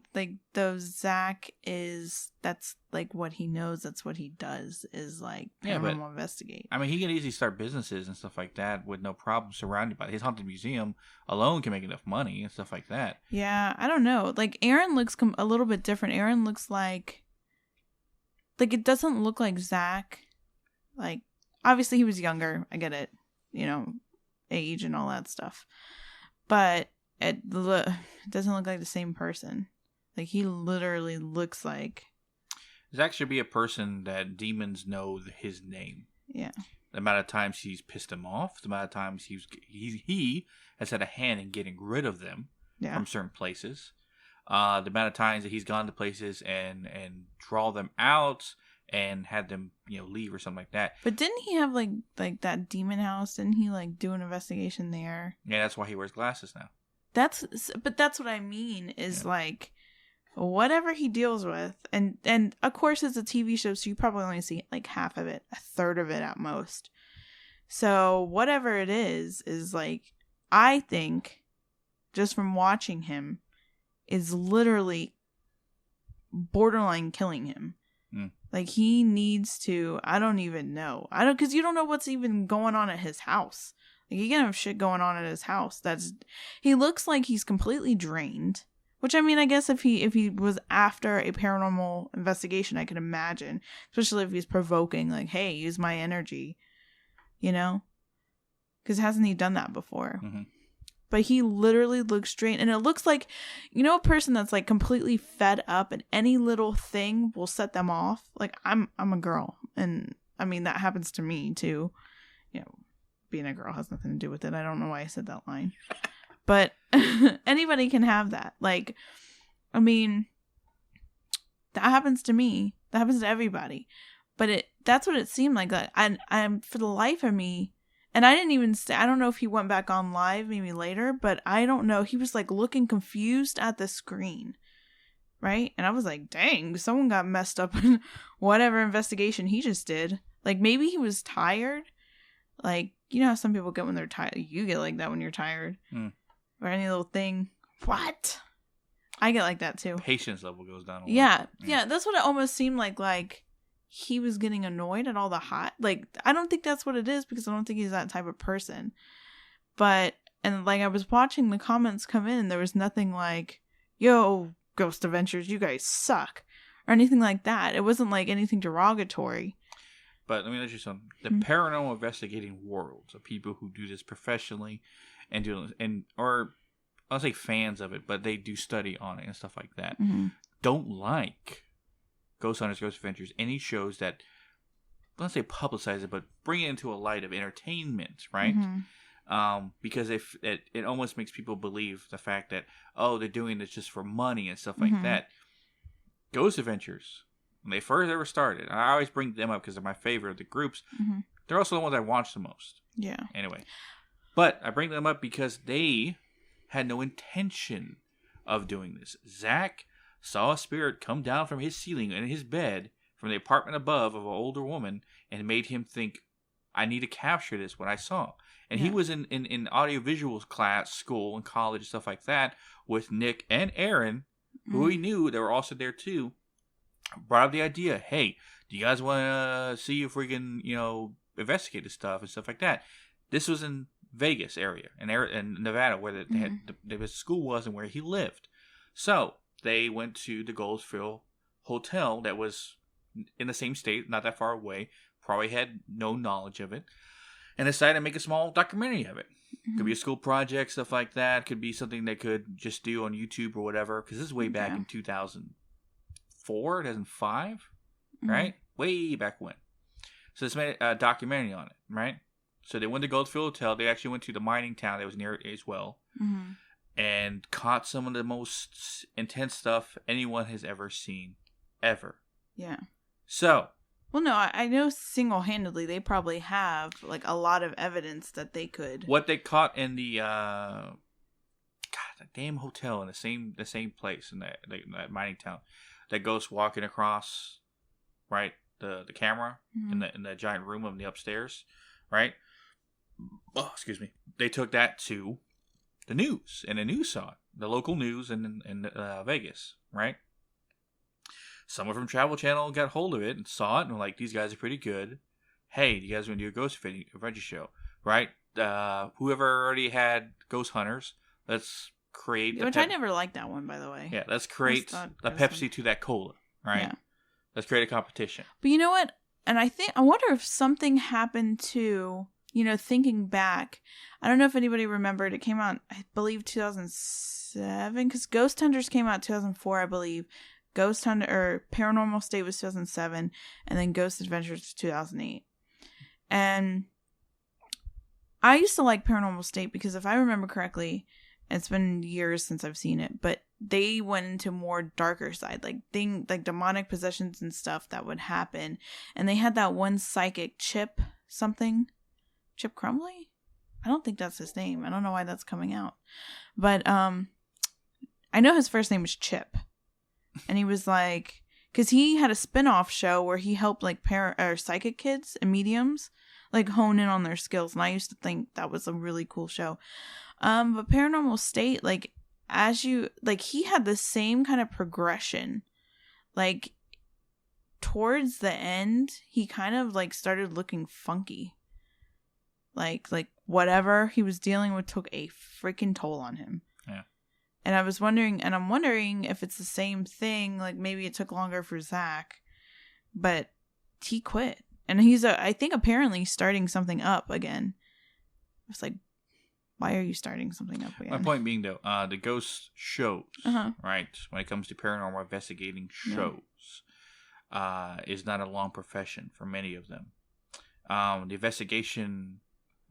though Zach is... That's, like, what he knows. That's what he does. Is, like, paranormal investigate. I mean, he can easily start businesses and stuff like that with no problem surrounded by... His haunted museum alone can make enough money and stuff like that. Yeah, I don't know. Like, Aaron looks a little bit different. Aaron looks like... Like, it doesn't look like Zach... Like, obviously he was younger. I get it. Age and all that stuff. But it doesn't look like the same person. Like, he literally looks like... Zach should be a person that demons know his name. Yeah. the amount of times he's pissed them off, the amount of times he has had a hand in getting rid of them from certain places, the amount of times that he's gone to places and draw them out and had them, leave or something like that. But didn't he have like that demon house? Didn't he like do an investigation there? Yeah, that's why he wears glasses now. That's what I mean is like whatever he deals with, and of course it's a TV show, so you probably only see like half of it, a third of it at most. So whatever it is like, I think just from watching him is literally borderline killing him. Like he needs to, I don't even know. Because you don't know what's even going on at his house. Like he can have shit going on at his house. He looks like he's completely drained. Which I mean, I guess if he was after a paranormal investigation, I could imagine. Especially if he's provoking, like, hey, use my energy. Because hasn't he done that before? Mm-hmm. But he literally looks drained. And it looks like, a person that's like completely fed up and any little thing will set them off. Like I'm a girl. And I mean, that happens to me too. Being a girl has nothing to do with it. I don't know why I said that line. But anybody can have that. Like, I mean, that happens to me. That happens to everybody. But that's what it seemed like. I'm for the life of me. And I didn't even I don't know if he went back on live maybe later, but I don't know. He was like looking confused at the screen. Right? And I was like, dang, someone got messed up in whatever investigation he just did. Like maybe he was tired. Like, you know how some people get when they're tired? You get like that when you're tired. Or any little thing. What? I get like that too. Patience level goes down a lot. Yeah, that's what it almost seemed like he was getting annoyed at all the hot. Like, I don't think that's what it is because I don't think he's that type of person. But, and like I was watching the comments come in and there was nothing like, yo, Ghost Adventures, you guys suck. Or anything like that. It wasn't like anything derogatory. But let me let you something. The paranormal investigating worlds of people who do this professionally or I'll say fans of it, but they do study on it and stuff like that. Don't like Ghost Hunters, Ghost Adventures, any shows that, let's say publicize it, but bring it into a light of entertainment, right? Because if it almost makes people believe the fact that, oh, they're doing this just for money and stuff like that. Ghost Adventures, when they first ever started, I always bring them up because they're my favorite of the groups. They're also the ones I watch the most. Yeah. Anyway. But I bring them up because they had no intention of doing this. Zach saw a spirit come down from his ceiling in his bed from the apartment above of an older woman and made him think, I need to capture this, what I saw. And he was in audiovisual class, school, and college, and stuff like that with Nick and Aaron, who he knew, they were also there too, brought up the idea, hey, do you guys want to see if we can, investigate this stuff and stuff like that? This was in Vegas area in Nevada where the school was and where he lived. So they went to the Goldsfield Hotel that was in the same state, not that far away, probably had no knowledge of it, and decided to make a small documentary of it. Could be a school project, stuff like that. Could be something they could just do on YouTube or whatever, because this is way back in 2004, 2005, right? Way back when. So this made a documentary on it, right? So they went to Goldfield Hotel. They actually went to the mining town that was near it as well. And caught some of the most intense stuff anyone has ever seen. Ever. Yeah. So. Well, no, I know single-handedly they probably have like a lot of evidence that they could. What they caught in the damn hotel in the same place in that mining town. That ghost walking across, right? The camera in the giant room of the upstairs, right? Oh, excuse me. They took that to the news, and the news saw it. The local news in Vegas, right? Someone from Travel Channel got hold of it and saw it and were like, these guys are pretty good. Hey, do you guys want to do a Ghost Adventure show? Right? Whoever already had Ghost Hunters, let's create... Which I never liked that one, by the way. Yeah, let's create a Pepsi to that cola, right? Yeah. Let's create a competition. But you know what? And I wonder if something happened to... thinking back, I don't know if anybody remembered, it came out, I believe, 2007, because Ghost Hunters came out 2004, I believe. Ghost Hunter, or Paranormal State was 2007, and then Ghost Adventures was 2008. And I used to like Paranormal State because if I remember correctly, it's been years since I've seen it, but they went into more darker side, like demonic possessions and stuff that would happen. And they had that one psychic Chip Crumbly? I don't think that's his name. I don't know why that's coming out. But I know his first name was Chip. And he was like, because he had a spin-off show where he helped like psychic kids and mediums like hone in on their skills. And I used to think that was a really cool show. But Paranormal State, like, he had the same kind of progression. Like, towards the end, he kind of like started looking funky. Like whatever he was dealing with took a freaking toll on him. Yeah. And I'm wondering if it's the same thing. Like, maybe it took longer for Zach, but he quit. And he's I think apparently starting something up again. It's like, why are you starting something up again? My point being, though, the ghost shows, right, when it comes to paranormal investigating shows, is not a long profession for many of them. The investigation,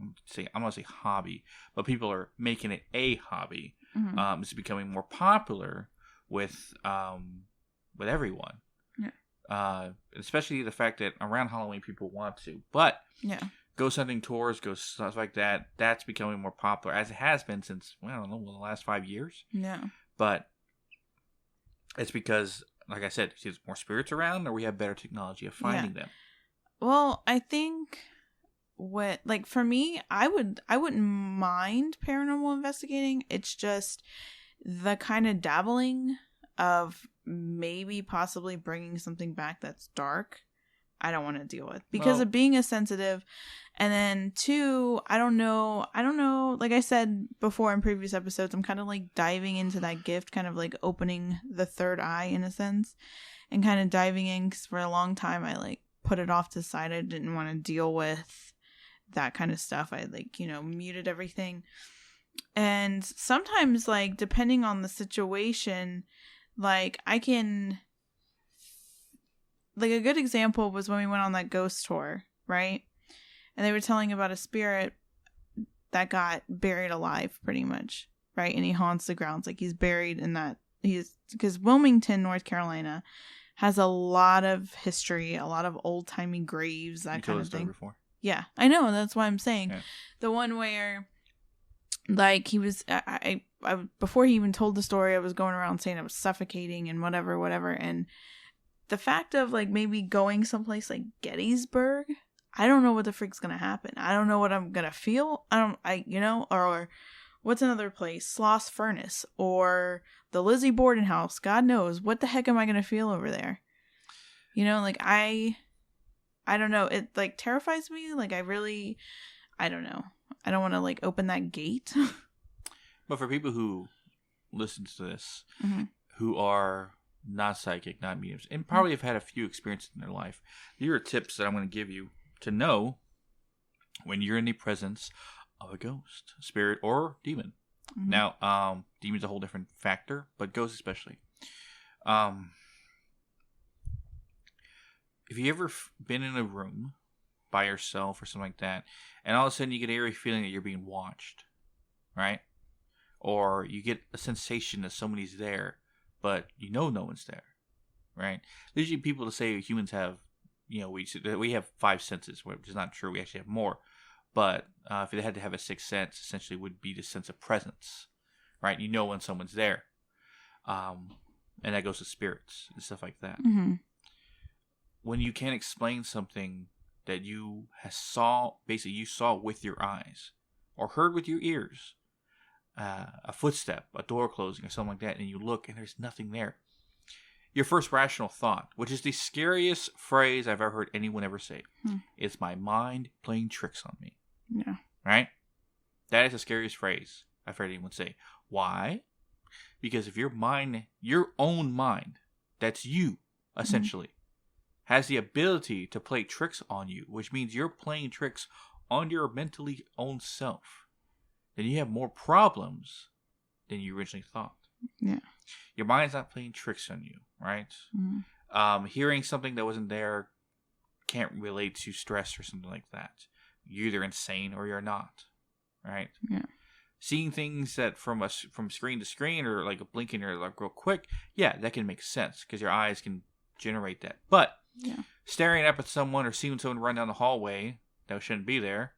I'm going to say hobby, but people are making it a hobby. It's becoming more popular with everyone. Yeah. Especially the fact that around Halloween people want to. But ghost hunting tours, ghost stuff like that, that's becoming more popular, as it has been since, I don't know, the last 5 years. Yeah. But it's because, like I said, there's more spirits around, or we have better technology of finding them. Well, I think for me, I wouldn't mind paranormal investigating. It's just the kind of dabbling of maybe possibly bringing something back that's dark. I don't want to deal with because of being a sensitive. And then 2, I don't know. Like I said before in previous episodes, I'm kind of like diving into that gift, kind of like opening the third eye in a sense, and kind of diving in, because for a long time I like put it off to the side. I didn't want to deal with that kind of stuff. I muted everything. And sometimes, like, depending on the situation, like, I can, like, a good example was when we went on that ghost tour, right? And they were telling about a spirit that got buried alive, pretty much, right? And he haunts the grounds. Like, he's buried in that. Because Wilmington, North Carolina, has a lot of history, a lot of old-timey graves, that kind of thing. Before. Yeah, I know. That's why I'm saying. Yeah. The one where, like, he was, I before he even told the story, I was going around saying I was suffocating and whatever. And the fact of, like, maybe going someplace like Gettysburg, I don't know what the freak's going to happen. I don't know what I'm going to feel. Or what's another place? Sloss Furnace or the Lizzie Borden house. God knows. What the heck am I going to feel over there? Like, I don't know. It, like, terrifies me. Like, I don't know. I don't want to, like, open that gate. But for people who listen to this, who are not psychic, not mediums, and probably have had a few experiences in their life, here are tips that I'm going to give you to know when you're in the presence of a ghost, spirit, or demon. Now, demon's a whole different factor, but ghosts especially. If you ever been in a room by yourself or something like that, and all of a sudden you get an eerie feeling that you're being watched, right? Or you get a sensation that somebody's there, but no one's there, right? There's usually people to say humans have, we have 5 senses, which is not true. We actually have more. But if they had to have a 6th sense, essentially would be the sense of presence, right? You know when someone's there. And that goes to spirits and stuff like that. When you can't explain something that you saw with your eyes or heard with your ears, a footstep, a door closing or something like that, and you look and there's nothing there, your first rational thought, which is the scariest phrase I've ever heard anyone ever say, is my mind playing tricks on me. Yeah. Right? That is the scariest phrase I've heard anyone say. Why? Because if your own mind, that's you, essentially, has the ability to play tricks on you, which means you're playing tricks on your mentally own self, then you have more problems than you originally thought. Yeah. Your mind's not playing tricks on you, right? Hearing something that wasn't there, can't relate to stress or something like that. You're either insane or you're not, right? Yeah. Seeing things that from screen to screen or like blinking or like real quick, yeah, that can make sense because your eyes can generate that. But staring up at someone or seeing someone run down the hallway that shouldn't be there,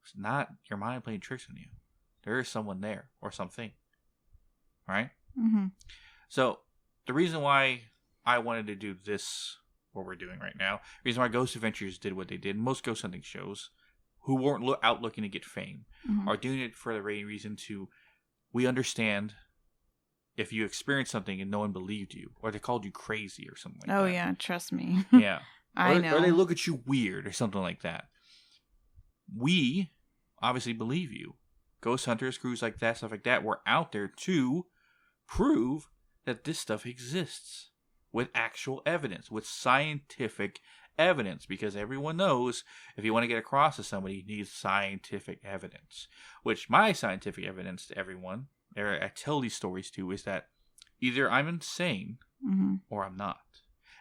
it's not your mind playing tricks on you. There is someone there or something, right? Mm-hmm. So the reason why I wanted to do this, what we're doing right now, the reason why Ghost Adventures did what they did, most ghost hunting shows who weren't out looking to get fame are doing it for the main reason we understand if you experienced something and no one believed you, or they called you crazy or something like that. Oh, yeah, trust me. Yeah. I know. Or they look at you weird or something like that. We obviously believe you. Ghost hunters, crews like that, stuff like that, were out there to prove that this stuff exists with actual evidence, with scientific evidence, because everyone knows if you want to get across to somebody, you need scientific evidence. Which my scientific evidence to everyone, or I tell these stories to, is that either I'm insane or I'm not.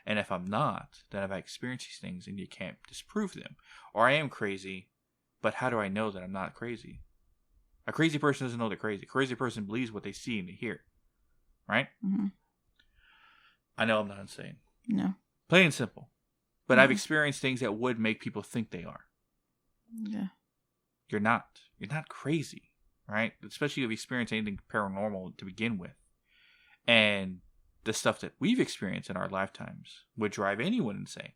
And if I'm not, then I've experienced these things and you can't disprove them. Or I am crazy, but how do I know that I'm not crazy? A crazy person doesn't know they're crazy. A crazy person believes what they see and they hear. Right? Mm-hmm. I know I'm not insane. No. Plain and simple. But I've experienced things that would make people think they are. Yeah. You're not. You're not crazy. Right? Especially if you experience anything paranormal to begin with. And the stuff that we've experienced in our lifetimes would drive anyone insane.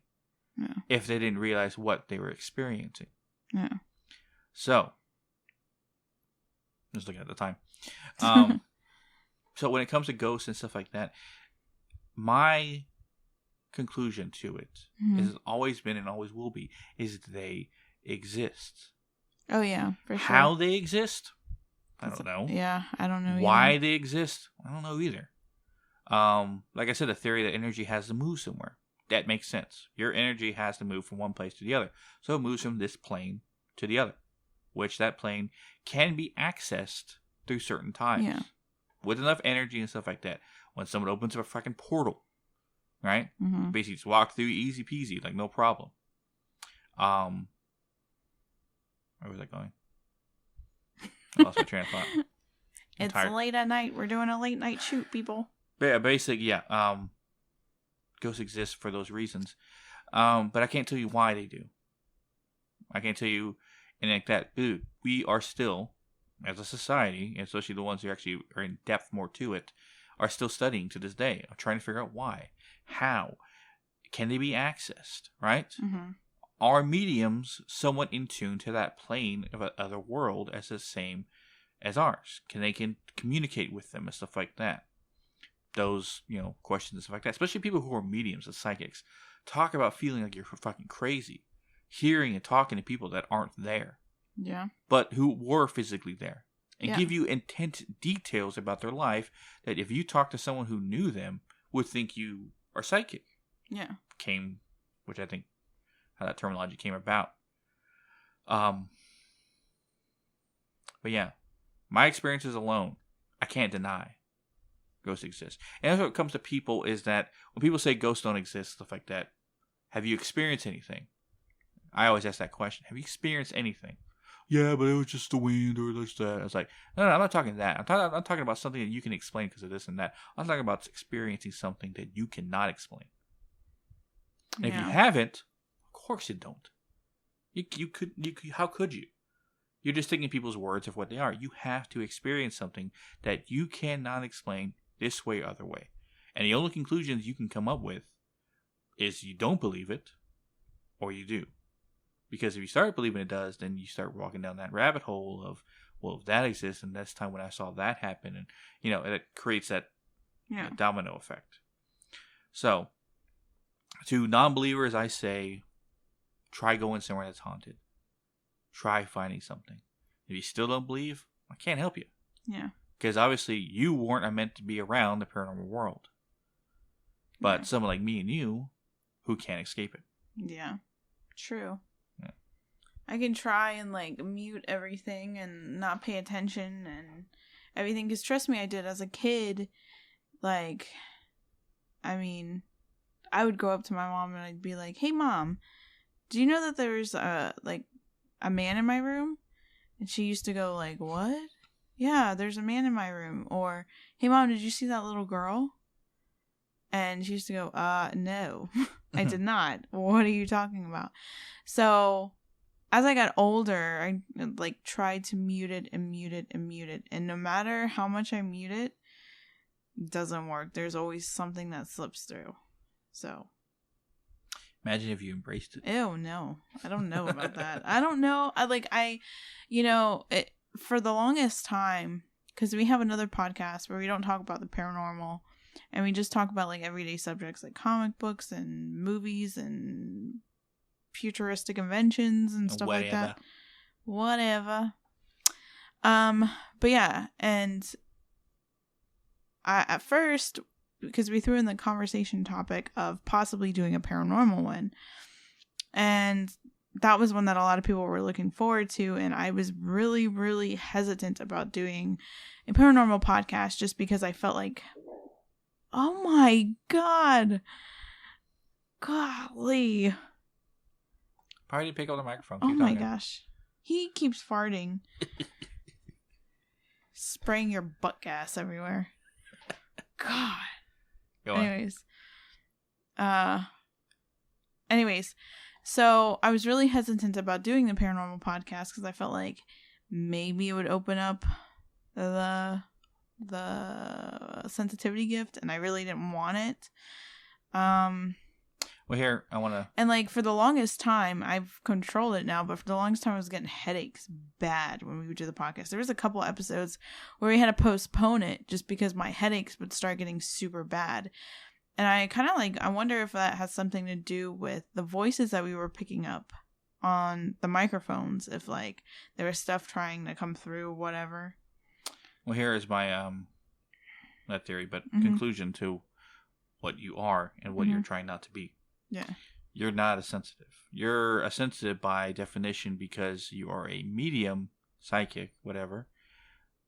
Yeah. If they didn't realize what they were experiencing. Yeah. So, just looking at the time. So when it comes to ghosts and stuff like that, my conclusion to it has always been and always will be is they exist. Oh, yeah, for sure. How they exist, I don't know. Yeah, I don't know Why either. they exist, I don't know either. Like I said, the theory that energy has to move somewhere. That makes sense. Your energy has to move from one place to the other. So it moves from this plane to the other, which that plane can be accessed through certain times. Yeah. With enough energy and stuff like that. When someone opens up a fucking portal, right? Mm-hmm. Basically just walk through easy peasy, like no problem. Where was I going? I lost my train of thought. It's late at night. We're doing a late night shoot, people. But yeah, basically, yeah. Ghosts exist for those reasons. But I can't tell you why they do. I can't tell you, and like that, dude, we are still, as a society, especially the ones who actually are in depth more to it, are still studying to this day. I'm trying to figure out why. How? Can they be accessed, right? Mm-hmm. Are mediums somewhat in tune to that plane of another world as the same as ours? Can they communicate with them and stuff like that? Those, questions and stuff like that. Especially people who are mediums and psychics. Talk about feeling like you're fucking crazy. Hearing and talking to people that aren't there. Yeah. But who were physically there. And Yeah. give you intense details about their life that if you talk to someone who knew them, would think you are psychic. Yeah. Which I think how that terminology came about. But yeah, my experiences alone, I can't deny ghosts exist. And that's what comes to people is that when people say ghosts don't exist, stuff like that, have you experienced anything? I always ask that question. Have you experienced anything? Yeah, but it was just the wind or this, that. It's like, no, I'm not talking that. I'm talking about something that you can explain because of this and that. I'm talking about experiencing something that you cannot explain. And if you haven't, of course you don't. You could, how could you? You're just taking people's words of what they are. You have to experience something that you cannot explain this way or other way. And the only conclusions you can come up with is you don't believe it or you do. Because if you start believing it does, then you start walking down that rabbit hole of, well, if that exists, and that's time when I saw that happen. And, it creates that domino effect. So, to non-believers, I say, try going somewhere that's haunted. Try finding something. If you still don't believe, I can't help you. Yeah. Because obviously you weren't meant to be around the paranormal world. But someone like me and you, who can't escape it. Yeah. True. Yeah. I can try and mute everything and not pay attention and everything. Because trust me, I did as a kid. I would go up to my mom and I'd be like, hey, Mom, do you know that there's a man in my room? And she used to go like, what? Yeah, there's a man in my room. Or, hey mom, did you see that little girl? And she used to go, no, I did not. What are you talking about? So as I got older, I like tried to mute it and mute it and mute it. And no matter how much I mute it, it doesn't work. There's always something that slips through. So imagine if you embraced it. ew, no. I don't know about that. I don't know. For the longest time, because we have another podcast where we don't talk about the paranormal, and we just talk about like everyday subjects like comic books and movies and futuristic inventions and stuff like that. Whatever. But yeah, and I at first, because we threw in the conversation topic of possibly doing a paranormal one, and that was one that a lot of people were looking forward to, and I was really, really hesitant about doing a paranormal podcast just because I felt like, oh my god, golly. Probably pick up the microphone. Oh my gosh. He keeps farting. Spraying your butt gas everywhere. God. Go on. Anyways, so I was really hesitant about doing the paranormal podcast because I felt like maybe it would open up the sensitivity gift, and I really didn't want it. Well, here, I want to... And, like, for the longest time, I've controlled it now, but for the longest time, I was getting headaches bad when we would do the podcast. There was a couple episodes where we had to postpone it just because my headaches would start getting super bad. And I kind of, I wonder if that has something to do with the voices that we were picking up on the microphones, if, there was stuff trying to come through, whatever. Well, here is my, not theory, but conclusion to what you are and what you're trying not to be. Yeah. You're not a sensitive. You're a sensitive by definition because you are a medium, psychic, whatever,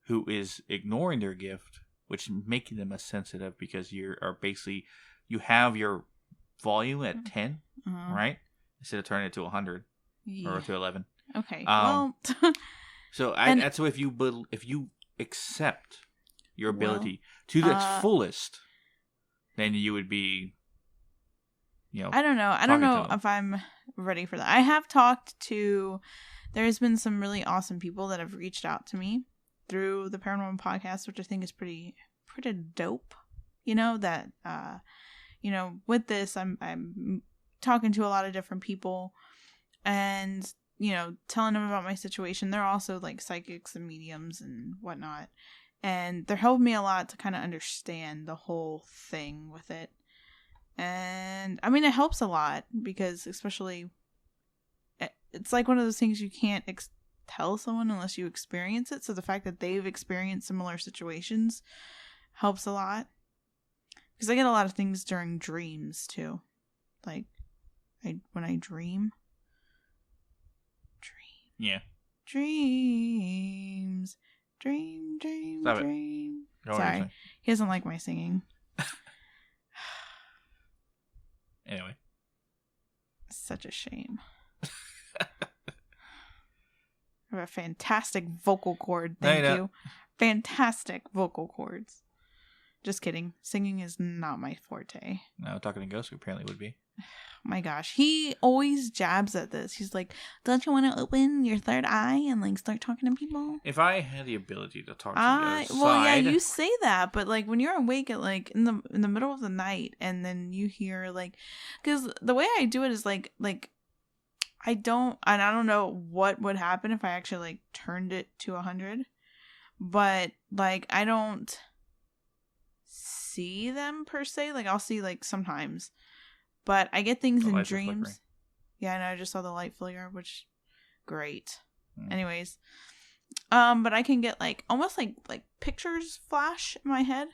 who is ignoring their gift, which is making them a sensitive because you have your volume at 10, right? Instead of turning it to 100 or to 11. Okay. That's if you accept your ability to its fullest, then you would be... I don't know if I'm ready for that. I have talked to, there's been some really awesome people that have reached out to me through the paranormal podcast, which I think is pretty dope. That, with this, I'm talking to a lot of different people and, telling them about my situation. They're also psychics and mediums and whatnot. And they're helping me a lot to kind of understand the whole thing with it. And I mean, it helps a lot because especially it's one of those things you can't tell someone unless you experience it. So the fact that they've experienced similar situations helps a lot because I get a lot of things during dreams too. When I dream. Yeah. Dreams. Dream. Stop Dream. It. Sorry. He doesn't like my singing. Anyway. Such a shame. I have a fantastic vocal cord. Thank you. Fantastic vocal cords. Just kidding. Singing is not my forte. No, talking to ghosts apparently would be. My gosh. He always jabs at this. He's like, don't you want to open your third eye and start talking to people? If I had the ability to talk to the other side... Well, yeah, you say that, but when you're awake at in the middle of the night and then you hear because the way I do it is I don't know what would happen if I actually turned it to 100, but I don't see them per se. I'll see sometimes. But I get things in dreams. Yeah, I know. I just saw the light flicker, which great. Anyways, but I can get almost like pictures flash in my head.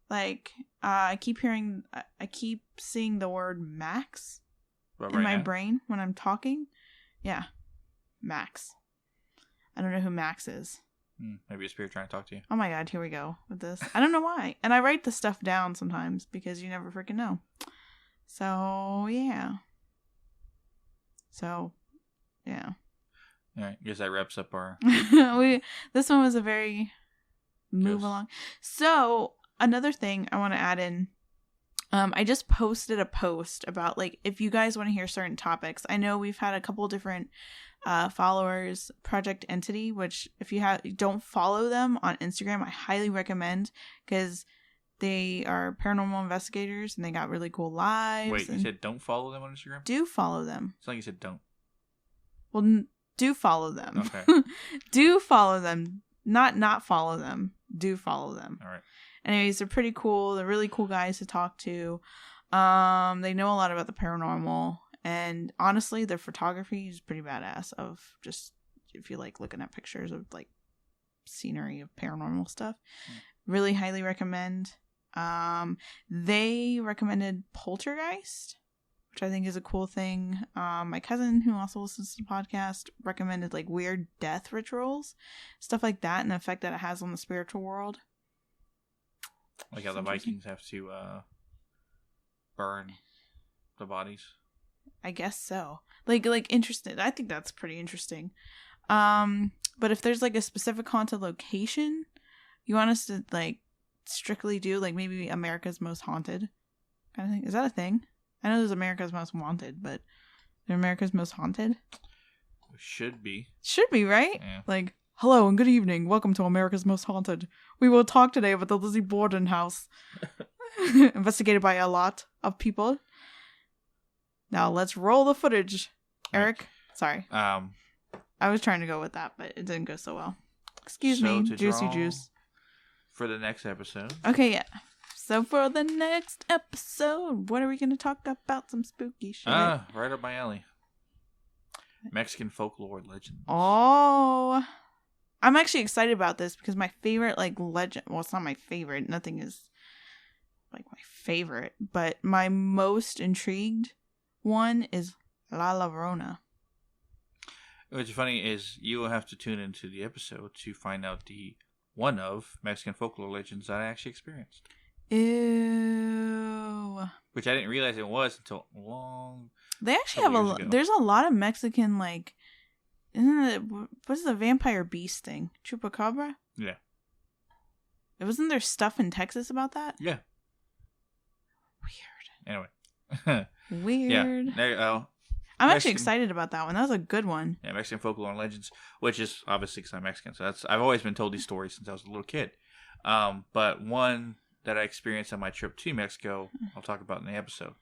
I keep seeing the word Max in my brain when I'm talking. Yeah, Max. I don't know who Max is. Maybe a spirit trying to talk to you. Oh my god, here we go with this. I don't know why. And I write the stuff down sometimes because you never freaking know. So, yeah. So, yeah. All right, guess that wraps up our... This one was a very move Yes. along. So, another thing I want to add in, I just posted a post about, like, if you guys want to hear certain topics. I know we've had a couple different followers, Project Entity, which if you don't follow them on Instagram, I highly recommend, because they are paranormal investigators and they got really cool lives. Wait, you said don't follow them on Instagram? Do follow them. It's like you said don't. Well, do follow them. Okay. Do follow them. Not follow them. Do follow them. All right. Anyways, they're pretty cool. They're really cool guys to talk to. They know a lot about the paranormal. And honestly, their photography is pretty badass. Of just, if you like looking at pictures of like scenery of paranormal stuff. Really highly recommend. They recommended Poltergeist, which I think is a cool thing. My cousin, who also listens to the podcast, recommended like weird death rituals, stuff like that, and the effect that it has on the spiritual world. Like how the Vikings have to burn the bodies. I guess so. Like interested. I think that's pretty interesting. But if there's like a specific haunted location you want us to like strictly do, like maybe America's Most Haunted kind of thing. Is that a thing? I know there's America's Most Wanted, but America's Most Haunted? Should be. Should be, right? Yeah. Like, hello and good evening. Welcome to America's Most Haunted. We will talk today about the Lizzie Borden house. Investigated by a lot of people. Now let's roll the footage. Eric, sorry. I was trying to go with that, but it didn't go so well. Excuse me, Juicy Juice. For the next episode. Okay, yeah. So for the next episode, what are we going to talk about? Some spooky shit. Right up my alley. Mexican folklore legends. Oh. I'm actually excited about this because my favorite, like, legend... Well, it's not my favorite. Nothing is, like, my favorite. But my most intrigued one is La Llorona. What's funny is you will have to tune into the episode to find out the one of Mexican folklore legends that I actually experienced. Ew. Which I didn't realize it was until long. They actually have there's a lot of Mexican, like, isn't it, what's the vampire beast thing? Chupacabra? Yeah. Wasn't there stuff in Texas about that? Yeah. Weird. Anyway. Weird. Yeah. There you go. I'm actually excited about that one. That was a good one. Yeah, Mexican folklore and legends, which is obviously because I'm Mexican. So I've always been told these stories since I was a little kid. But one that I experienced on my trip to Mexico, I'll talk about in the episode.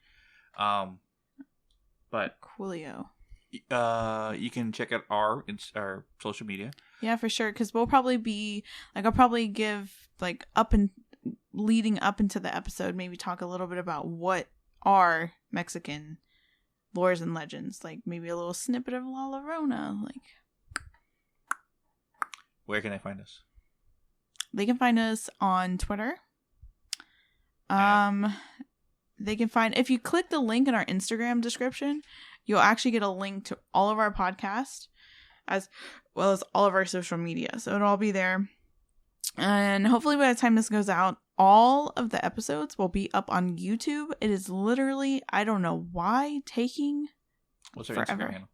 But Coolio. You can check out our social media. Yeah, for sure. Because we'll probably be like, I'll probably give like leading up into the episode, maybe talk a little bit about what are Mexican lores and legends, like maybe a little snippet of La Llorona. Like, where can they find us? They can find us on Twitter. They can find, if you click the link in our Instagram description, you'll actually get a link to all of our podcasts as well as all of our social media. So it'll all be there. And hopefully by the time this goes out, all of the episodes will be up on YouTube. It is literally, I don't know why, taking What's our forever. Instagram handle?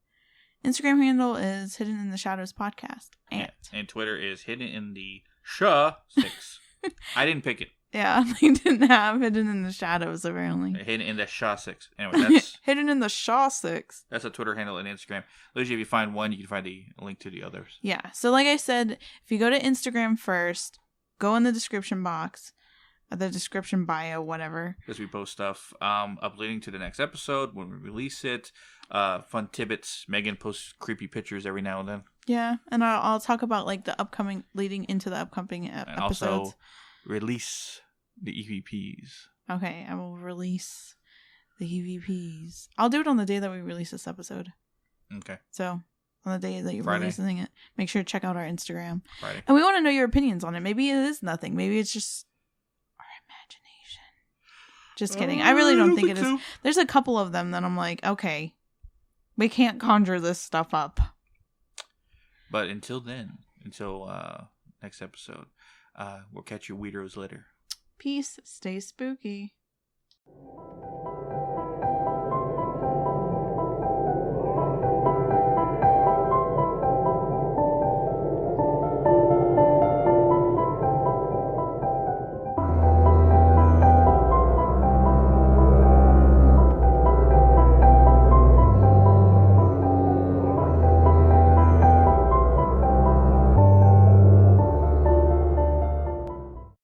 Instagram handle is Hidden in the Shadows Podcast. And Twitter is Hidden in the Sha6. I didn't pick it. Yeah, they didn't have Hidden in the Shadows, apparently. Hidden in the Sha6. Anyway, that's... Hidden in the Shaw6. That's a Twitter handle and Instagram. Usually if you find one, you can find a link to the others. Yeah, so like I said, if you go to Instagram first, go in the description box, the description bio, whatever. Because we post stuff uploading to the next episode when we release it. Fun tidbits. Megan posts creepy pictures every now and then. Yeah, and I'll talk about like the upcoming, leading into the upcoming episodes. And also release the EVPs. Okay, I will release the EVPs. I'll do it on the day that we release this episode. Okay. So, on the day that you're Friday. releasing it, make sure to check out our Instagram. Friday. And we want to know your opinions on it. Maybe it is nothing. Maybe it's just our imagination. Just kidding. I really don't think it is. so. There's a couple of them that I'm like, okay, we can't conjure this stuff up. But until then, until next episode, we'll catch you weirdos later. Peace. Stay spooky.